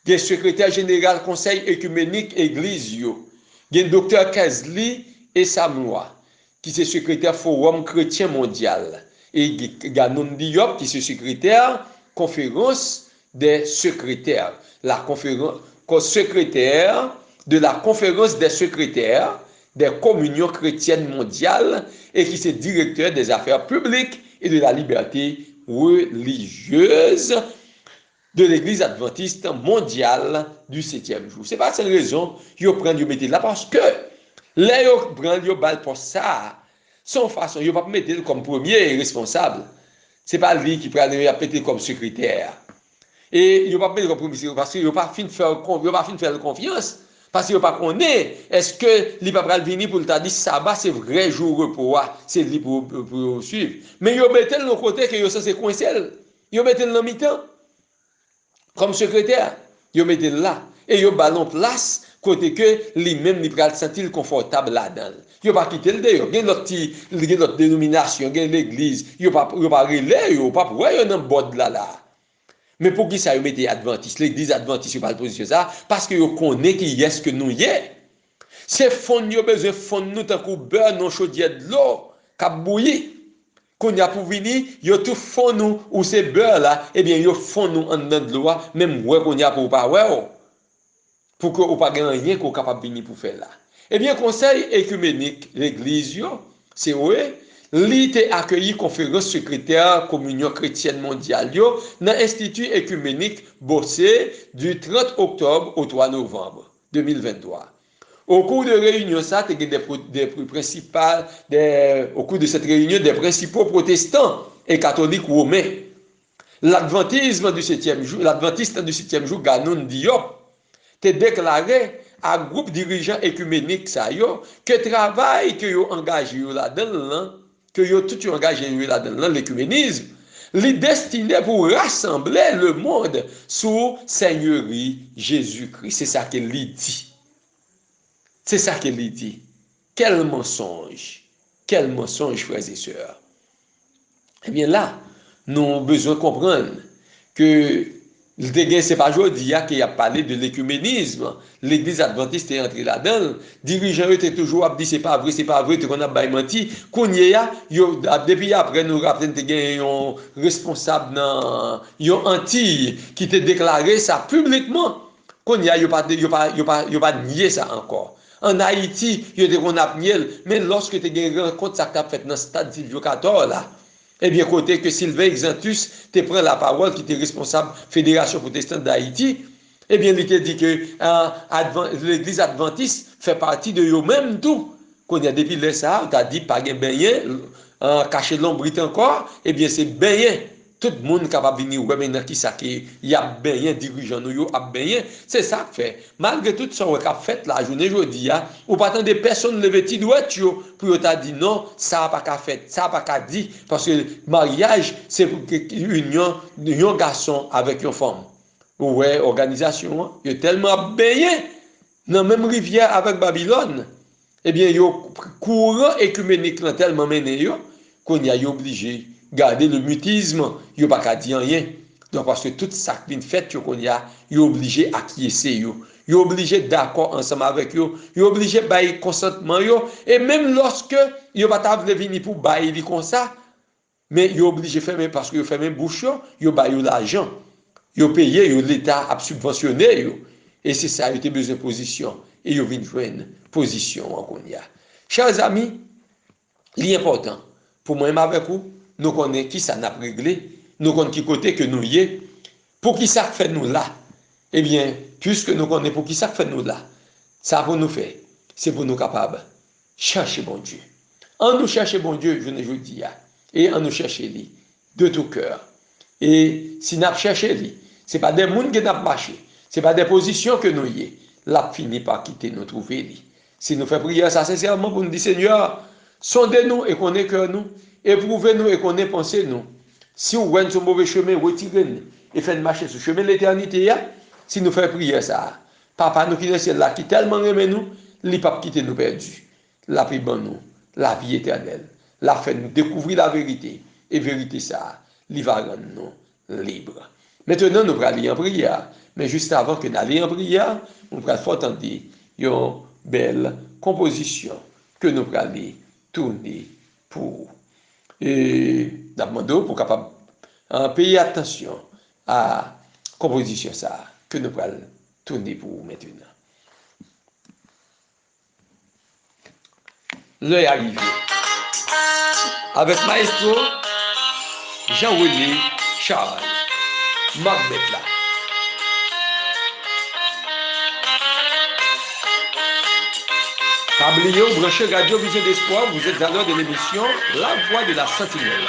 qui est secrétaire général conseil écuménique église. Il y a Dr. Kazli et Samoa, qui est secrétaire forum chrétien mondial. Et Ganon Diop, qui est secrétaire conférence des secrétaires. La conférence secrétaire de la conférence des secrétaires des communions chrétiennes mondiales et qui est directeur des affaires publiques et de la liberté religieuse de l'Église adventiste mondiale du 7e jour. Ce n'est pas cette raison qu'ils prennent, ils mettent là parce que là, ils prennent, ils battent pour ça. Sans façon, ils ne vont pas mettre comme premier responsable. Ce n'est pas lui qui prend mettre comme secrétaire. Et il ne va pas mettre comme premier parce qu'il n'a pas fini de faire confiance. Parce qu'il n'a pas connaît. Est-ce que il va pas venir pour te dire sabbat c'est vrai jour repos, c'est lui pour suivre. Mais il mettent de l'autre côté que il c'est coincé. Il mettent dans mi-temps comme secrétaire. Il mettent là et il ballon place côté que lui-même il va se sentir confortable là-dedans. Il va pas quitter le dehors. Il y a l'autre dénomination, il y a l'église, il va pas relais, il va pas pour un bord là. Mais pour qui ça vous mettez adventiste, l'église adventiste pas position ça parce que vous connaissez qui est ce que nous y est. C'est fond yo besoin fond nous tant que beurre non chaudière de l'eau cap bouilli. Qu'on y a pour venir, yo tout fond nous ou c'est beurre là, eh bien yo fond nous en dedans de l'eau même ouais qu'on y a pour pas ouais pour que ou pas gagner qu'on capable venir pour faire là. Eh bien conseil écuménique l'église yo, c'est ouais Li te accueilli conférence secrétaire communion chrétienne mondiale dans l'Institut écuménique Bossé du 30 octobre au 3 novembre 2023. Au cours de réunion, au cours de cette réunion, des principaux protestants et catholiques romains, l'adventiste du 7e jour, Ganon Diop, te déclaré à groupe dirigeant écuménique que travail que yo engagé là-dedans, que yo tout engagé là-dedans, l'écuménisme, les destiné pour rassembler le monde sous Seigneurie Jésus-Christ. C'est ça qu'elle dit. C'est ça qu'elle dit. Quel mensonge, frères et sœurs. Eh bien là, nous avons besoin de comprendre que c'est pas aujourd'hui qu'il a parlé de l'écuménisme. L'église adventiste est entrée là-dedans. Dirigeant était toujours à dire c'est pas vrai, qu'on a menti. Qu'on y a, depuis après nous rappelons que un responsable dans un anti qui t'a déclaré ça publiquement. Qu'on y a, il pas nié ça encore. En Haïti, il y a qu'on a nié, mais lorsque tu as rencontre ça qu'a fait dans le stade Silvio Cator là. Eh bien, côté que Sylvain Exantus te prend la parole, qui était responsable Fédération protestante d'Haïti, eh bien, il te dit que l'église adventiste fait partie de eux-mêmes tout. Qu'on y a depuis le ça, tu as dit pas de baigner, cacher l'ombre encore, eh bien, c'est baigner. Tout le monde est capable de venir, ouais, maintenant qui ça qui y a baigner, dirigeant nous, a baigner. C'est ça que fait. Malgré tout ça, on a fait la journée aujourd'hui, ou pas tant de personnes lever ti doit pour t'a dit non, ça n'a pas qu'à fait, ça n'a pas qu'à dire, parce que le mariage, c'est union d'un garçon avec une femme. Ouais, organisation, il y a tellement baigné dans la même rivière avec Babylone. Eh bien, il y a courant écuménique tellement mené qu'on y a obligé garder le mutisme, il n'y a pas qu'à dire rien. Donc, parce que tout ça qui est fait, il est obligé d'acquiescer, il est obligé d'accord ensemble avec eux, il est obligé de bailler consentement, et même lorsque il n'y a pas de venir pour bailler comme ça, mais il est obligé de faire, parce qu'il fait même bouche, il baille l'argent. Yo payé, yo l'État a subventionné yo. Et c'est ça, yo te besoin de position. Et yo vinn joindre position en qu'on y a. Chers amis, l'important, pour moi, avec vous, nous connaissons qui ça n'a réglé, nous connaissons qui côté que nous y est, pour qui ça fait nous là. Eh bien, puisque nous connaissons pour qui ça fait nous là, ça pour nous faire, c'est pour nous capables chercher bon Dieu. En nous chercher bon Dieu, je ne vous dis, et en nous chercher lui, de tout cœur. Et si nous cherché lui, ce n'est pas des mondes qui nous marché, ce n'est pas des positions que nous y est, là fini par quitter nous trouver lui. Si nous faisons prière ça sincèrement pour nous dire Seigneur, sondez-nous et connaissez cœur nous, éprouvez-nous et connaissez pensez nous. Si vous voyez sur mauvais chemin, retirez-nous et faites marcher sur le chemin de l'éternité, si nous faisons prière ça, Papa nous qui est ciel là, qui tellement aime nous, il ne peut pas quitter nous perdus. La paix bon nous, la vie éternelle, la fait nous découvrir la vérité, et vérité ça, il va rendre nous libres. Maintenant, nous allons aller en prière, mais juste avant que nous allions en prière, nous allons entendre une belle composition que nous allons aller tourner pour. Et nous demandons pour capable payer attention à la composition ça que nous allons tourner pour maintenant. L'heure est arrivée. Avec Maestro Jean-Willy Charles, Macbeth là. Tablier, branchez Radio Vision d'Espoir, vous êtes à l'heure de l'émission La Voix de la Sentinelle.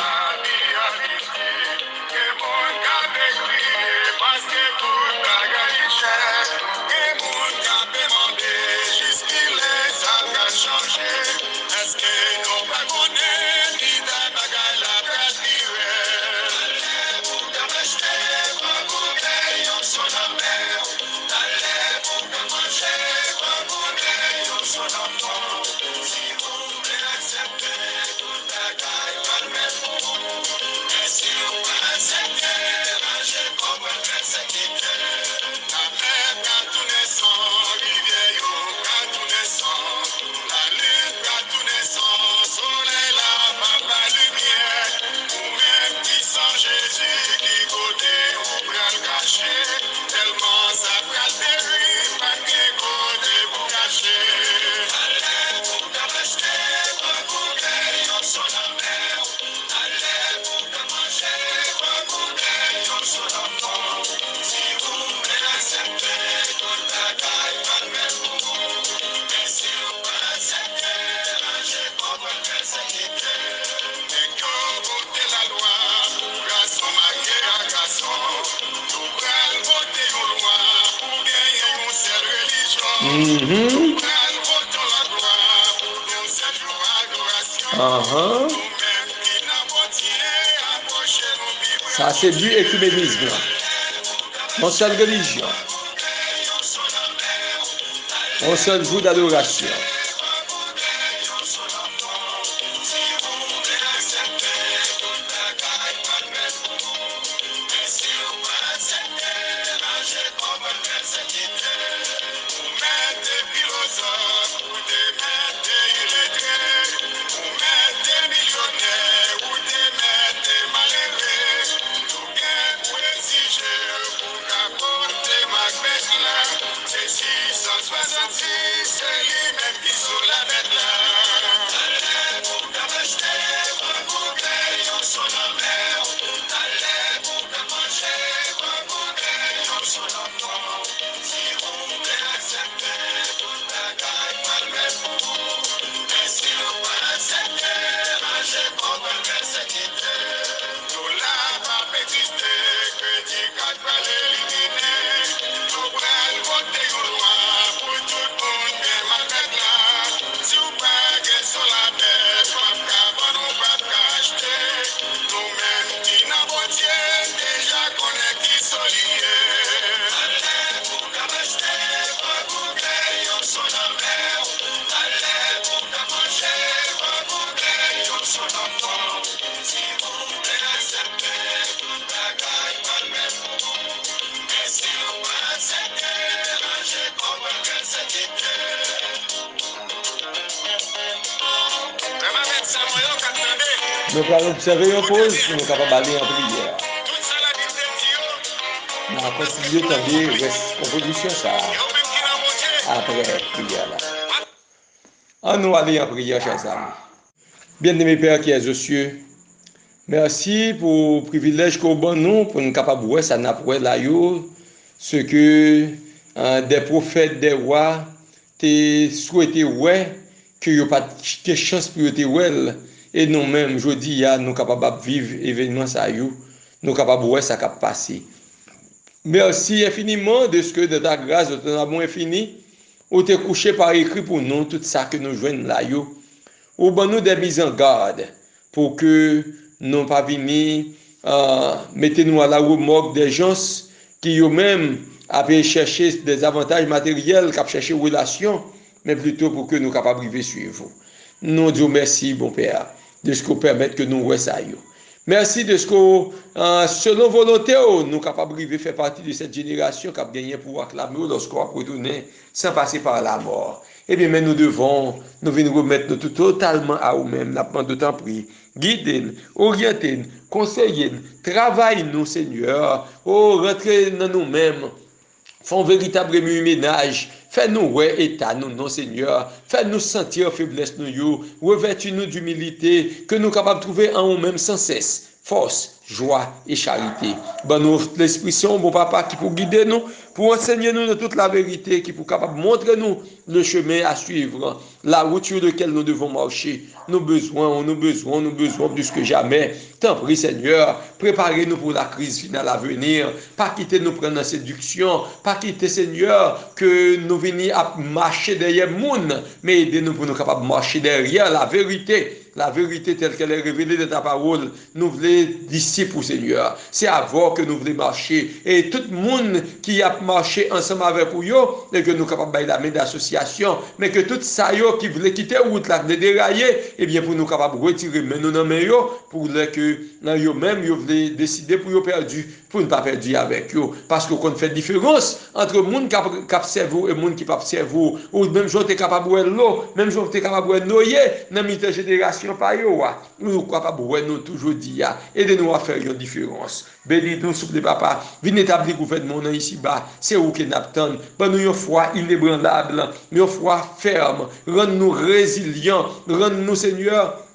Ça, c'est du écuménisme. Mon seule religion. Mon seul jour d'adoration. Nous allons observer une pause pour nous capables d'aller en prière. On continue d'entendre reste composition ça après prière là. En nous aller en prière, chers amis. Bien-aimé Père qui est aux cieux, merci pour le privilège qu'on bon nous pour nous capables de voir ça n'a pas là yo ce que des prophètes des rois t'es souhaité ouais que y a pas de chance pour te ouais et nous-mêmes je dis nous capables de vivre événement ça yo nous capables de voir ça cap passer. Merci infiniment de ce que de ta grâce de ton amour infini ou t'es couché par écrit pour nous tout ça que nous joignons là yo ou ben nous des mises en garde pour que nous pas venir mettez-nous à la remorque des gens qui eux-mêmes avaient cherché des avantages matériels, qui avaient cherché une relation, mais plutôt pour que nous capables de suivre. Nous disons merci, bon Père, de ce que vous permettez que nous ressaillons. Merci de ce que, selon volonté, nous sommes capables de faire partie de cette génération qui a gagné pour acclamer lorsqu'on va retourner sans passer par la mort. Eh bien, mais nous devons, nous venir remettre nous tout totalement à nous-mêmes. Nous avons d'autant pris. Guidez-nous, orientez-nous, conseillez-nous, travaillez-nous, Seigneur. Oh, rentrez dans nous-mêmes. Font véritable ménage. Fais-nous ouais état nous non Seigneur. Fais-nous sentir faiblesse nous revêtis-nous d'humilité que nous capables de trouver en nous-mêmes sans cesse force, joie et charité. Ben nous l'Esprit Saint, bon papa, qui pour guider nous, pour enseigner nous de toute la vérité, qui pour capable montrer nous le chemin à suivre, la route sur laquelle nous devons marcher. Nous besoin plus que jamais. T'en prie Seigneur, préparez-nous pour la crise finale à venir. Pas quitter nous prendre la séduction, pas quitter Seigneur que nous venions à marcher derrière le monde, mais aidez-nous pour nous capables de marcher derrière la vérité. La vérité telle qu'elle est révélée de ta parole, nous voulons disciples, Seigneur. C'est à vous que nous voulons marcher. Et tout le monde qui a marché ensemble avec vous, et que nous sommes capables de la main d'association, mais que tout ça qui voulait quitter la route, là, de dérailler, et bien pour nous capables de retirer nous dans les mains, pour que eux-mêmes, ils voulaient décider pour nous perdu, pour ne pas perdre avec eux. Parce qu'on fait différence entre le monde qui observe et le monde qui ne observe. Ou même si tu es capable de l'eau, même si tu es capable de noyer, dans la génération par yo, nous capables de nous toujours dire, aidez-nous à faire une différence. Bénis-nous, s'il vous plaît, papa. Venez établir le gouvernement ici-bas. C'est où que nous attendons. Bonne une foi inébranlable, une foi ferme. Rends-nous résilients. Rends-nous, Seigneur,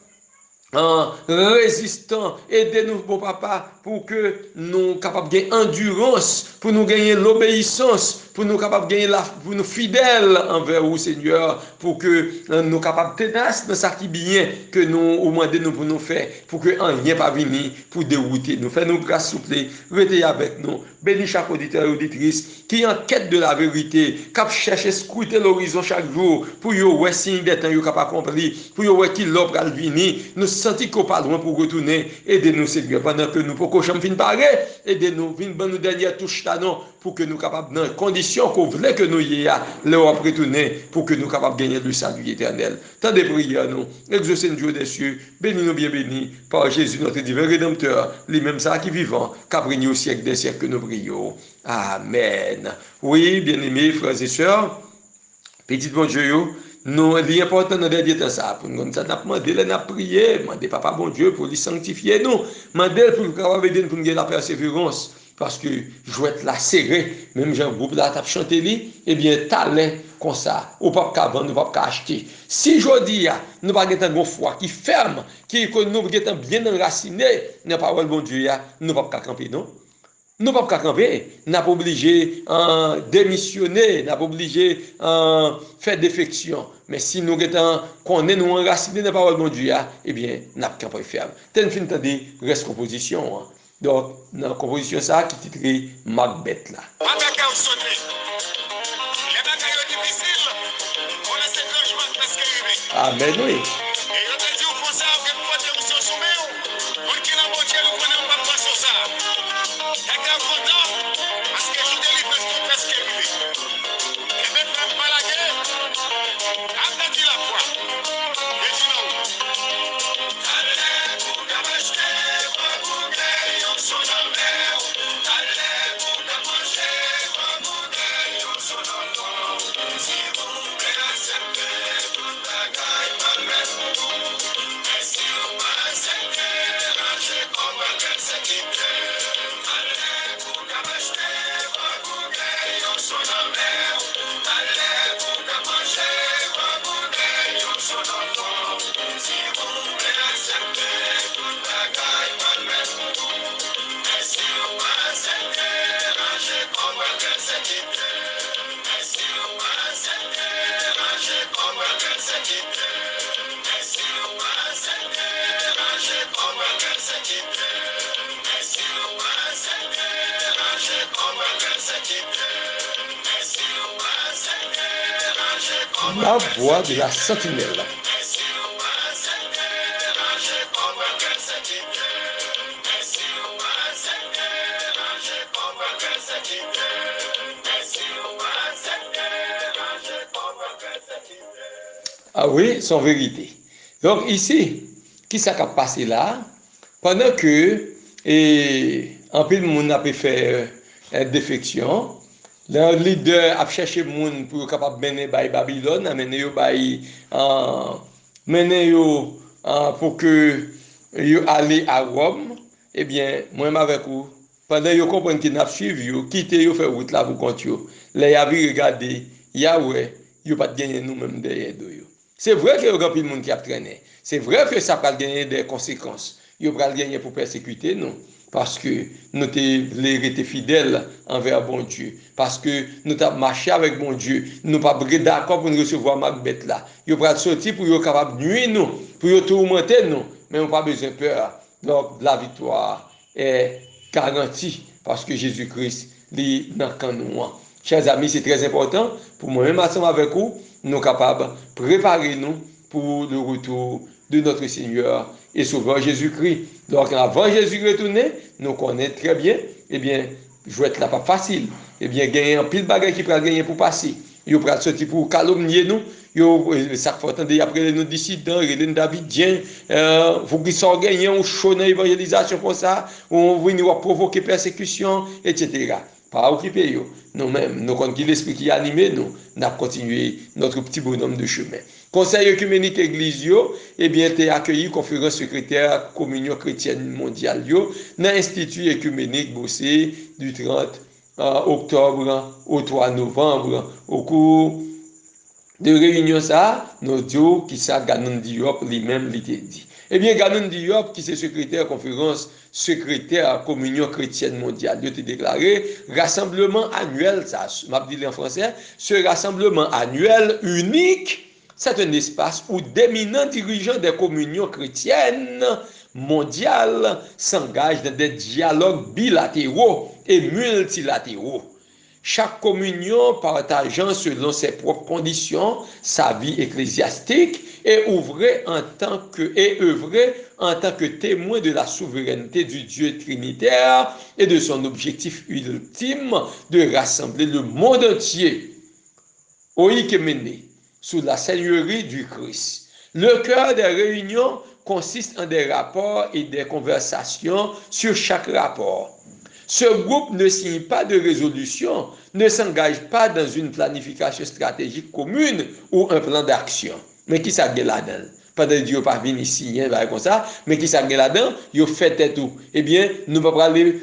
résistant, aidez-nous, bon papa, pour que nous soyons capables de gagner endurance, pour nous gagner l'obéissance, pour nous capables de gagner pour nous fidèles envers vous, Seigneur, pour que nous soyons capables de tenaces dans ça qui bien que nous au moins nous pour nous faire, pour que rien pas venir pour dérouter nous. Fais-nous grâce, s'il vous plaît, restez avec nous. Bénis chaque auditeur et auditrice qui est en quête de la vérité, qui cherche à scruter l'horizon chaque jour, pour y avoir signe des temps capable accompli, pour y avoir qui l'offre à venir. Nous sentons qu'on pas loin pour retourner. Aidez-nous, Seigneur, pendant que nous, pour que nous fin pareil, aidez-nous, venez nous dernière touche talon pour que nous capables, dans les conditions qu'on voulait que nous y ayons, leur retourner pour que nous capables de gagner le salut éternel. Tant de prières, nous, exaucez Dieu des cieux, bénis-nous bien bénis par Jésus, notre divin Rédempteur, les mêmes ça qui vivant, qu'a brigné au siècle des siècles que nous prions. Amen. Oui, bien-aimés frères et sœurs, petit bon Dieu, nous, l'important dans les derniers temps, ça, pour nous, nous avons demandé, nous avons prié, demandé papa bon Dieu pour lui sanctifier nous, demandé pour nous aider pour nous la persévérance. Parce que je vais être là serré, même j'ai un groupe là, tu as chanté lui, eh bien, talent comme ça, ou pas qu'à vendre, ou pas qu'à acheter. Si je dis, nous pas une foi qui ferme, qui nous bien enraciné, dans la parole bon Dieu, nous pas qu'à camper, non? Nous ne pouvons pas camper, nous n'avons pas obligé de démissionner, nous n'avons pas obligé de faire défection. Mais si nous connaissons nous enracinés dans la parole de Dieu, eh bien, nous n'avons pas ferme. Tel fin de reste composition. Donc, dans la composition, ça qui titre Macbeth là. Amen, oui. La voix de la sentinelle. Ah oui, sans vérité. Donc ici, qui ça a passé là? Pendant que en pile monde a fait défection, le leader a cherché monde pour capable mener by Babylone, amener yo by mener yo pour que yo aller à Rome. Eh bien, moi avec vous, pendant yo comprendre qu'il n'a suivi yo, quitter yo faire route là pour compte yo. Là y a vu regarder, Yahweh, yo pas gagner nous-mêmes derrière yo. C'est vrai qu'il y a grand pile de monde qui a traîné. C'est vrai que ça peut gagner des conséquences. Il va gagner pour persécuter nous. Parce que nous été fidèles envers bon Dieu. Parce que nous avons marché avec bon Dieu. Nous pas d'accord pour nous recevoir Macbeth là. Il va sortir pour être capable de nuire nous, pour nous tourmenter nous. Mais on n'a pas besoin de peur. Donc la victoire est garantie parce que Jésus-Christ est dans le nous. Chers amis, c'est très important pour moi-même ensemble avec vous, nous sommes capables de préparer nous pour le retour de notre Seigneur et Sauveur Jésus-Christ. Donc avant Jésus retourner, nous connaissons très bien, eh bien, je vais être là pas facile. Eh bien, gagner un pile de bagages qui peut gagner pour passer. Ils peuvent sortir pour calomnier nous. Ça faut attendre après nos dissidents, les Davidiens, vous qui sont gagnés, on chaud dans l'évangélisation comme ça, on va provoquer persécution, etc. Pas occuper yo. Nous-mêmes, nous comptons l'esprit qui anime nous, n'a continué notre petit bonhomme de chemin. Conseil œcuménique Église, eh bien, t'es accueilli conférence secrétaire communion chrétienne mondiale, dans l'Institut œcuménique Bossé du 30 octobre au 3 novembre, au cours de réunion ça, nous disons qui ça Ganon Diop lui-même l'était dit. Eh bien, Ganon Diop, qui est secrétaire conférence, secrétaire communion chrétienne mondiale, il a déclaré rassemblement annuel, ça m'a dit en français, ce rassemblement annuel unique, c'est un espace où d'éminents dirigeants des communions chrétiennes mondiales s'engagent dans des dialogues bilatéraux et multilatéraux. Chaque communion partageant selon ses propres conditions sa vie ecclésiastique et œuvrer en tant que témoin de la souveraineté du Dieu trinitaire et de son objectif ultime de rassembler le monde entier au Ikeméné sous la seigneurie du Christ. Le cœur des réunions consiste en des rapports et des conversations sur chaque rapport. Ce groupe ne signe pas de résolution, ne s'engage pas dans une planification stratégique commune ou un plan d'action. Mais qui ça là-dedans? Pas de Dieu pas venir signer comme ça, mais qui ça là-dedans? Il fait tout. Eh bien, nous ne pouvons pas aller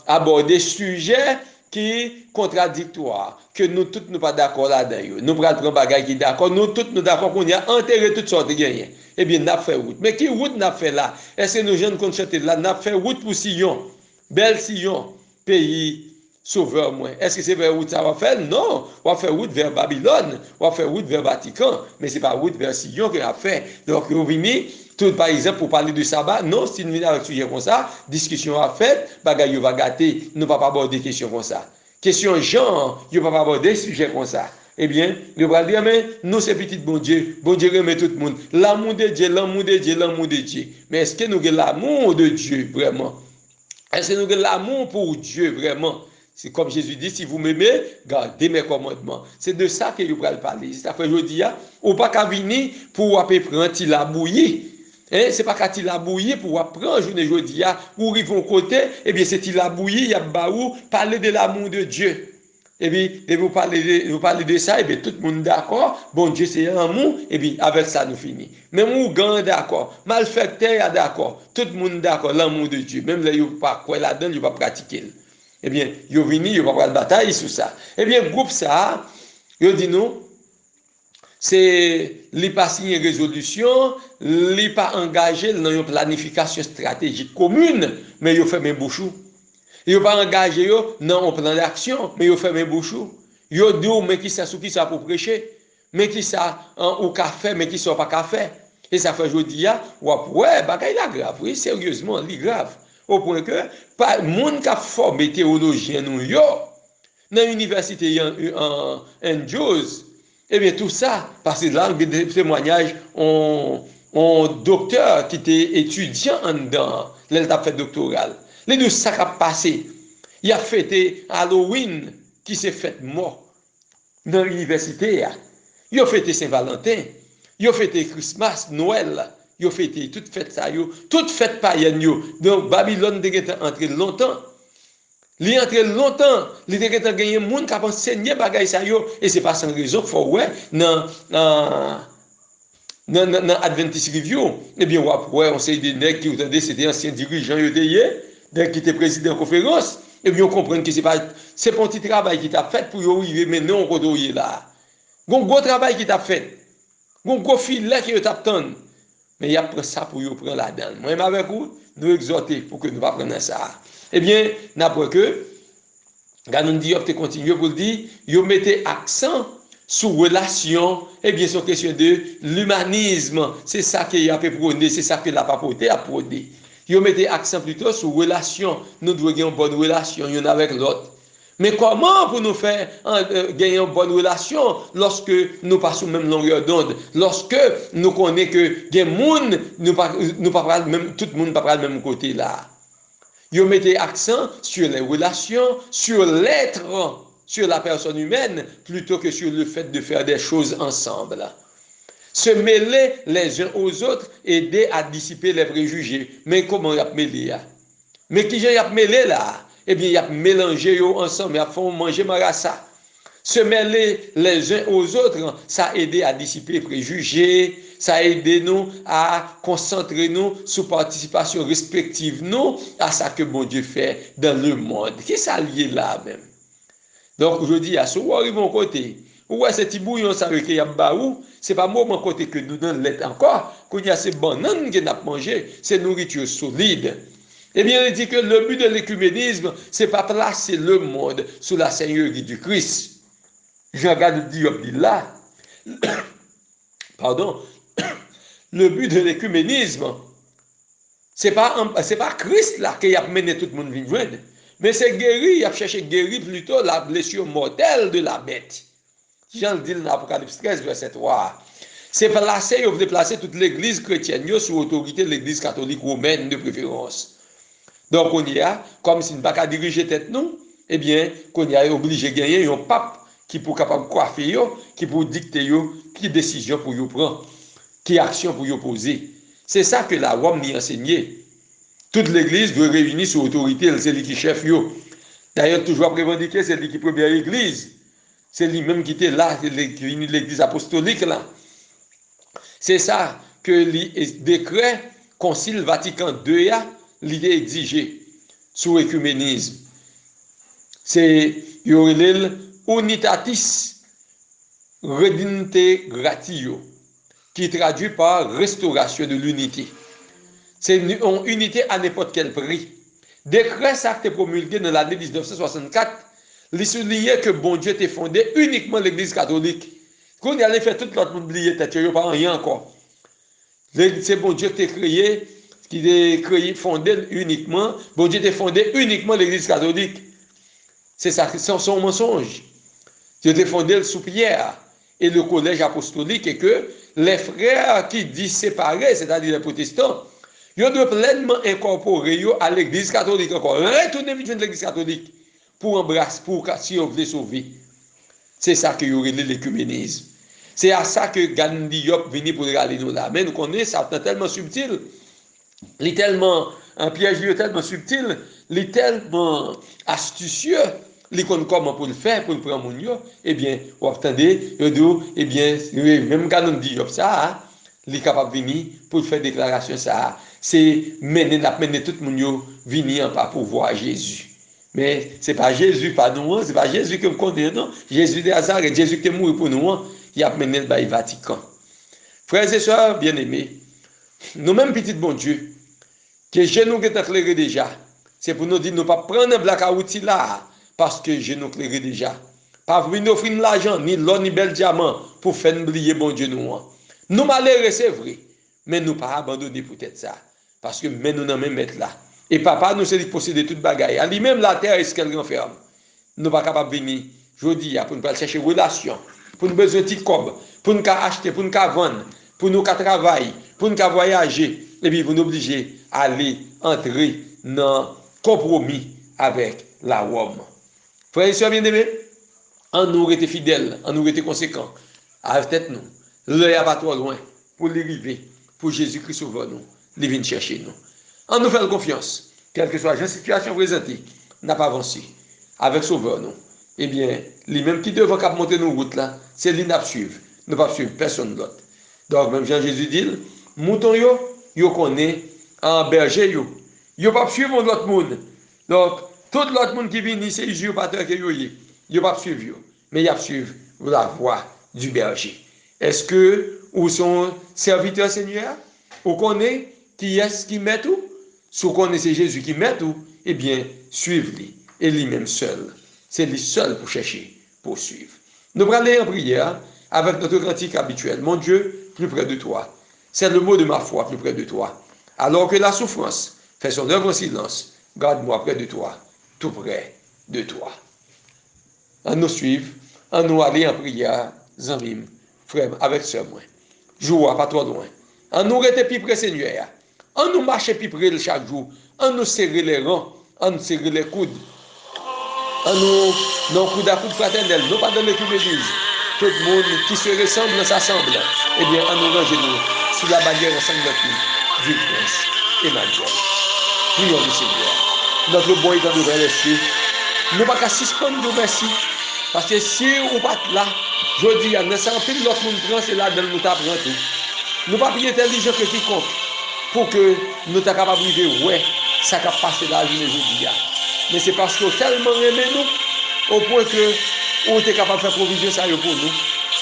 aborder sujet qui contradictoire, que nous tous nous pas d'accord là-dedans. Nous prenons prendre bagage qui d'accord, nous tous nous d'accord qu'on y a enterré toutes sortes de gagnants. Eh bien, n'a fait route. Mais qui route n'a fait là? Est-ce que nos jeunes qu'on chante là, n'a fait route pour Sion? Bel Sion, pays sauveur moi. Est-ce que c'est vers route ça va faire? Non, on va faire route vers Babylone, on va faire route vers Vatican, mais c'est pas route vers Sion qu'on a fait. Donc, on vient tout par exemple pour parler de sabbat, non, si nous venons avec un sujet comme ça, discussion à fait, bagaille va gâter, nous ne va pas aborder des questions comme ça. Question genre, il ne va pas aborder des sujets comme ça. Eh bien, il va dire, mais nous, c'est petit bon Dieu remet tout le monde. L'amour de Dieu, l'amour de Dieu, l'amour de Dieu. Mais est-ce que nous avons l'amour de Dieu vraiment? Est-ce que nous avons l'amour pour Dieu vraiment? C'est comme Jésus dit, si vous m'aimez, gardez mes commandements. C'est de ça que vous allez parler. C'est après je dis, ou pas qu'à venir pour prendre la bouillie. Hein, c'est pas quand il a bouilli pour apprendre journée jeudi ou ils vont côté, eh bien c'est il a bouilli, il y a baou parler de l'amour de Dieu. Et bien vous parlez de ça, et bien tout le monde d'accord, bon Dieu c'est l'amour, et bien avec ça nous finit. Même ou grand d'accord, malfaiteur d'accord, tout le monde d'accord, l'amour de Dieu, même là il pas quoi là-dedans, il va pratiquer. Eh bien, il vini, il va prendre bataille sur ça. Eh bien groupe ça, il dit nous c'est li pas signer résolution, li pas engagé dans une planification stratégique commune, mais yo fait mes bouchou. Yo pas engagé yo dans un plan d'action, mais yo fait mes bouchou. Yo dit mais qui ça sou qui ça pour prêcher, mais qui ça ou café, mais qui ça pas café. Et ça fait jodi a, ouais, bagay la grave, oui, sérieusement, li grave. Au point que pas monde qui a formé théologien nous yo dans l'université en Andrews Eh bien, tout ça, parce que là, des témoignages, on docteur qui était étudiant en dedans, l'étape fait doctoral. Les deux, ça a passé. Il a fêté Halloween, qui s'est fait mort dans l'université. Il a fêté Saint-Valentin. Il a fêté Christmas, Noël. Il a fêté toute fête ça, toute fête païenne. Donc, Babylone est entré longtemps. Il est entré longtemps, il est gagné des gens qui ont enseigné bagay ça yo et c'est pas sans raison faut ouais dans Adventist Review. Eh bien on sait des nègres qui ont c'était anciens dirigeants yo qui étaient président de conférence. Eh bien on comprend que c'est pas un petit travail qui t'a fait pour yo arriver maintenant on est là. Un gros travail qui t'a fait. Un gros filet qui t'a attendu. Mais il y a pris ça pour yo prendre la dedans. Moi avec vous, nous exhorter pour que nous pas prendre ça. Eh bien, n'après que, quand nous disons que continuer pour le dire, vous mettez accent sur relation, eh bien, sur question de l'humanisme. C'est ça qu'il a prôné, c'est ça que la papauté a prôné. Vous mettez accent plutôt sur relation. Nous devons avoir une bonne relation l'un avec l'autre. Mais comment pour nous faire gagner une bonne relation lorsque nous passons même longueur d'onde, lorsque nous connaissons que des monde, nous pas même tout le monde pas le même côté là. Ils mettez accent sur les relations, sur l'être, sur la personne humaine, plutôt que sur le fait de faire des choses ensemble. Se mêler les uns aux autres, aider à dissiper les préjugés. Mais comment il y a mêlé là? Mais qui y a mêlé là? Eh bien, il y a mélangé ensemble, il y a fait manger marassa. Se mêler les uns aux autres, ça a aidé à dissiper les préjugés, ça a aidé nous à concentrer nous sur participation respective nous à ça que bon Dieu fait dans le monde. Qui ça lié là même? Donc aujourd'hui, à ce où mon côté, où est ce petit bouillon ça veut qu'il y a baou, c'est pas moi mon côté que nous donnons l'être encore, qu'il y a ces bananes que nous avons mangé, c'est nourriture solide. Eh bien, il dit que le but de l'écuménisme, c'est pas placer le monde sous la seigneurie du Christ. Jean-Gad dit là, pardon, le but de l'écuménisme, c'est pas Christ là qui a mené tout le monde vivre, mais c'est guéri, il a cherché guérir plutôt la blessure mortelle de la bête. Jean le dit dans l'Apocalypse 13, verset 3. C'est placer, il veut placer toute l'église chrétienne sous autorité de l'église catholique romaine de préférence. Donc on y a, comme si nous ne pas diriger tête nous, eh bien, qu'on y a obligé de gagner un pape qui pour capable coiffer qui pour dicter qui décision pour y prendre, qui action pour y poser. C'est ça que la Rome n'y enseignait. Toute l'église veut réunir sous autorité, c'est lui qui chef yo. D'ailleurs, toujours revendiquer, c'est lui qui première église. C'est lui-même qui était là, qui réunit l'église apostolique là. C'est ça que le décret Concile Vatican II a l'idée exigée sous l'écuménisme. C'est Unitatis Redintegratio, qui traduit par restauration de l'unité. C'est une unité à n'importe quel prix. Décret ça a été promulgué dans l'année 1964, il soulignait que bon Dieu était fondé uniquement l'église catholique. Quand il allait faire tout l'autre monde oublier tête, il n'y a pas rien encore. C'est bon Dieu qui a créé, fondé uniquement, bon Dieu a fondé uniquement l'église catholique. C'est ça, c'est son mensonge. Dieu a fondé sous Pierre et le collège apostolique et que les frères qui disent séparés, c'est-à-dire les protestants, ils doivent pleinement incorporer à l'église catholique encore. Retourner vite de l'église catholique pour embrasser, pour si on veut sauver. C'est ça que y aurait l'écuménisme. C'est à ça que Gandhi Diop venu pour regarder nous là. Mais nous connaissons ça, c'est tellement subtil. Il est tellement, un piège est tellement subtil, il est tellement astucieux, il connaît comment pour le faire, pour le prendre mon yo. Eh bien, vous attendez, eh bien, même Gandhi Diop ça, il est capable de venir pour faire déclaration ça. C'est mener tout le monde venir pour voir Jésus. Mais ce n'est pas Jésus, pas nous, ce n'est pas Jésus que nous connaissons, non. Jésus de Nazareth, Jésus qui est mort pour nous, il a mené le Vatican. Frères et sœurs bien-aimés, nous-mêmes, petit bon Dieu, que je nous ai éclairé déjà, c'est pour nous dire ne pas prendre un blackout là, parce que je nous éclairé déjà. Pas venir offrir l'argent, ni l'or, ni bel diamant, pour faire oublier bon Dieu nous. Nous malheureux, c'est vrai, mais nous pas abandonner peut-être ça, parce que nous n'en même mettre là. Et papa nous c'est posséder toute bagaille. À lui-même la terre est ce qu'elle renferme. Nous pas capable de venir, je dis, pour ne pas chercher relation pour nous besoin de petits cob, pour nous acheter, pour nous vendre, pour nous travailler, pour nous voyager, et puis vous nous obligez à aller entrer dans compromis avec la Rome. Frères et sœurs bien-aimés, en nous rester fidèles, en nous rester conséquents, à tête nous, l'œil à pas trop loin, pour l'arrivée, pour Jésus-Christ sauveur nous, il vient chercher nous. En nous faire confiance, quelle que soit la situation présentée, n'a pas avancé avec sauveur nous. Eh bien, les mêmes qui devraient monter nos routes là, c'est lui qui suivre. Nous ne pas suivre personne d'autre. Donc, même Jean-Jésus dit, mouton yo connaît en berger yo. Yo pas suivre l'autre monde. Donc, tout l'autre monde qui vient, c'est usurpateur que yo y. Yo pas suivre yo, mais y a suivre la voie du berger. Est-ce que ou son serviteur Seigneur, ou connaît qui est-ce qui met tout? Si vous connaissez Jésus qui met tout, eh bien, suivez-lui. Et lui-même seul. C'est lui seul pour chercher, pour suivre. Nous allons aller en prière avec notre cantique habituel. Mon Dieu, plus près de toi. C'est le mot de ma foi, plus près de toi. Alors que la souffrance fait son œuvre en silence, garde-moi près de toi, tout près de toi. En nous suivre, en nous aller en prière, Zamim, frère, avec ce moi. Joue pas trop loin. En nous rester plus près, Seigneur. En nous marcher plus près chaque jour. En nous serrer les rangs, en nous serrer les coudes. En nous, dans le coude à coude fraternel, non pas dans l'équipe d'église. Tout le monde qui se ressemble s'assemble. Eh bien, en nous ranger nous sous la bannière ensanglantée du prince Emmanuel. Prions du Seigneur. Notre bon état de les cieux. Nous ne pouvons pas suspendre nos merci. Parce que si on pas là, je dis, nous sommes pile l'autre monde prend, c'est là dans nous t'apprend tout. Nous ne pouvons pas plus intelligents que quiconque pour que nous soyons capables de dire, ouais, ça va passer la journée aujourd'hui. Mais c'est parce que tellement aimé nous, au point que on est capable de faire provision ça pour nous.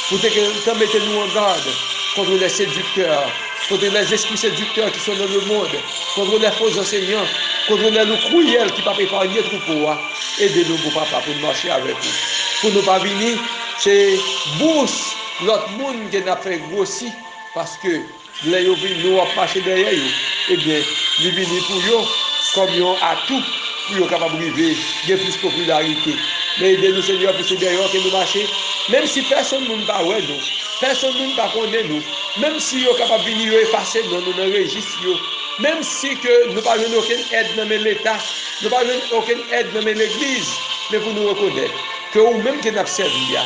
Pour que mettre nous en garde contre les séducteurs, contre les esprits séducteurs qui sont dans le monde, contre les faux enseignants, contre les loups cruels qui ne peuvent pas épargner troupeau. Aidez-nous, mon papa, pour marcher avec vous. Pour ne pas venir, c'est bourse l'autre monde qui n'a fait grossir parce que les nous avons marché derrière eux. Eh bien, nous venons pour eux comme ils ont à tout pour être capable de vivre, de plus de popularité. Mais aidez-nous, Seigneur, pour ces derrière que nous marchons. Même si personne ne nous pas nous, personne ne nous pas connaît nous, même si nous sommes capables de venir effacer nous dans le registre, même si que nous n'avons pas aucune aide dans l'État, nous n'avons pas aucune aide dans l'Église, mais pour nous reconnaître que ou même que nous avons servi,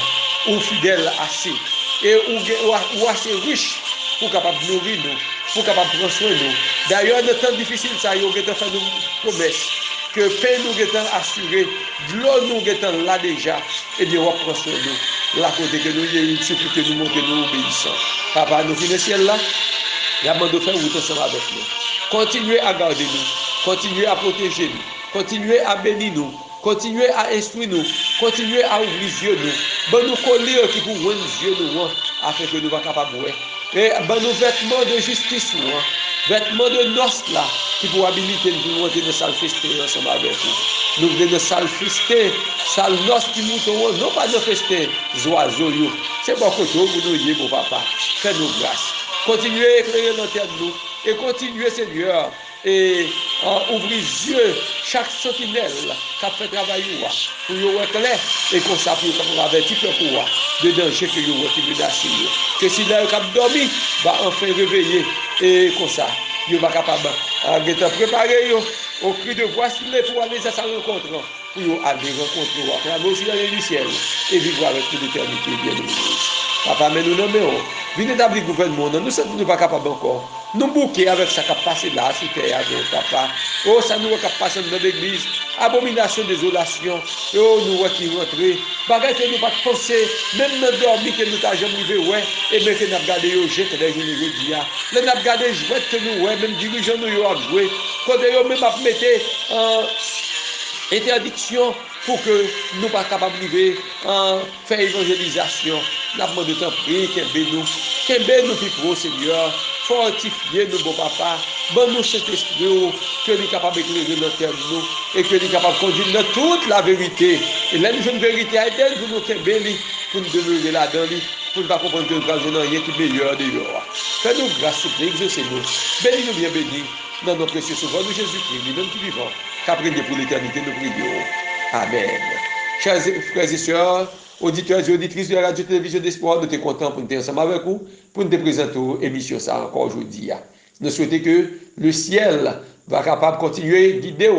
ou fidèles assez, et ou assez riches pour capable de nourrir nous, pour capable de prendre soin de nous. D'ailleurs, dans temps difficile, ça y a fait nous promesses que paix nous étant assuré, de l'eau nous étant là déjà, et bien on va prendre soin de nous. La côté que nous y a, il suffit que nous montions nous obéissons. Papa, nous finissons ciel là, il y a de faire route ensemble avec nous. Continuez à garder nous, continuez à protéger nous, continuez à bénir nous, continuez à instruire nous, continuez à ouvrir les yeux nous. Bon nous collier qui pour ouvrir les yeux nous, afin que nous soyons capables de voir. Et bon nos vêtements de justice nous, vêtements de noces là, qui pour habiliter nous pour monter dans salle festée ensemble avec vous. Nous venons de salle festée, salle noces qui mouton, non pas de festée, oiseaux. C'est bon que vous nous y mon papa. Faites-nous grâce. Continuez à éclairer l'antenne nous et continuez, Seigneur, et ouvrir les yeux chaque sentinelle qui a fait travail pour vous éclairer et qu'on s'appuie pour avertir le pouvoir de danger que vous avez menacer. Que si là vous avez dormi, va enfin réveiller et comme ça, vous va capable de préparer au cri de voix pour aller à sa rencontre, pour aller rencontrer, pour aussi dans le ciel et vivre avec toute l'éternité bien aimée. Papa, mais nous nommons, venez établir le gouvernement, nous ne sommes pas capables encore. Nous bouquer avec ça qui a passé là, sur terre, papa. Oh, ça nous a passé dans l'église, abomination, désolation, oh, nous qui rentrer. Bagay que nous pas penser, même dans dormir que nous t'avons jamais vu, ouais, et même que nous avons gardé au jet, que les journées aujourd'hui, nous avons gardé jouet que nous, ouais, même dirigeants nous avons joué, quand nous même à mettre interdiction pour que nous ne soyons pas capables de faire évangélisation. Nous avons demandé de prier, qu'elle nous plus pro, Seigneur, fortifiez nous, bon papa, bon nous cet esprit, que nous sommes capables d'éclairer notre terre, nous, et que nous sommes capables de conduire dans toute la vérité. Et là, nous avons une vérité à elle, pour nous bénir, pour nous demeurer là-dedans, pour ne pas comprendre que nous avons rien qui est meilleur de l'heure. Fais-nous grâce, s'il vous plaît, exaucez-nous. Bénis-nous bien, bénis, dans notre précieux sauveur, nous Jésus-Christ, nous-mêmes qui vivons, qu'après pour l'éternité, nous prions. Amen. Chers frères et sœurs, auditeurs et auditrices de la radio-télévision d'Espoir, nous sommes contents pour nous être ensemble avec vous, pour nous présenter l'émission ça encore aujourd'hui. Nous souhaitons que le ciel va capable de continuer à guider,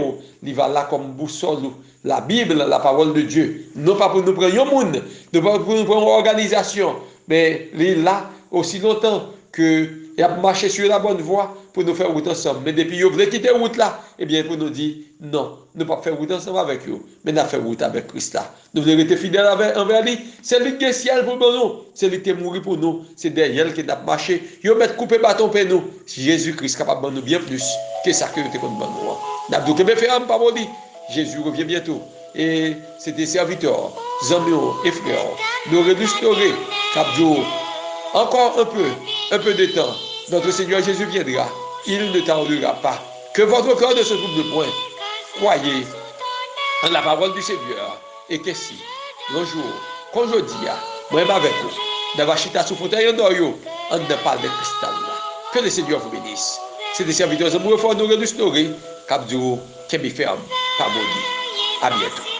il va là comme boussole, la Bible, la parole de Dieu. Non pas pour nous prendre un monde, non pas pour nous prendre une organisation, mais il est là aussi longtemps que il a marché sur la bonne voie pour nous faire route ensemble. Mais depuis vous voulez quitter la route là, eh bien pour nous dire non, nous ne pas faire route ensemble avec vous, mais nous faire route avec Christ là. Nous voulons être fidèles envers lui. C'est lui qui est ciel pour nous, c'est lui qui est mort pour nous, c'est derrière lui qui a marché. Il va couper bâton pour nous. Si Jésus-Christ est capable de nous bien plus que ça que nous avons nous. Nous avons tout fait pas dit. Jésus revient bientôt. Et c'est des serviteurs, amis et frères, nous restaurer cap jour. Encore un peu de temps, notre Seigneur Jésus viendra. Il ne tardera pas. Que votre cœur ne se trouve de point. Croyez en la parole du Seigneur. Et que si, un jour, quand je dis, moi-même avec vous, d'avoir chita sous fauteuil en oyo, on ne parle de cristal. Que le Seigneur vous bénisse. C'est des serviteurs amoureux pour nous restaurer. Cap jour, qui me ferme, pas maudit. À bientôt.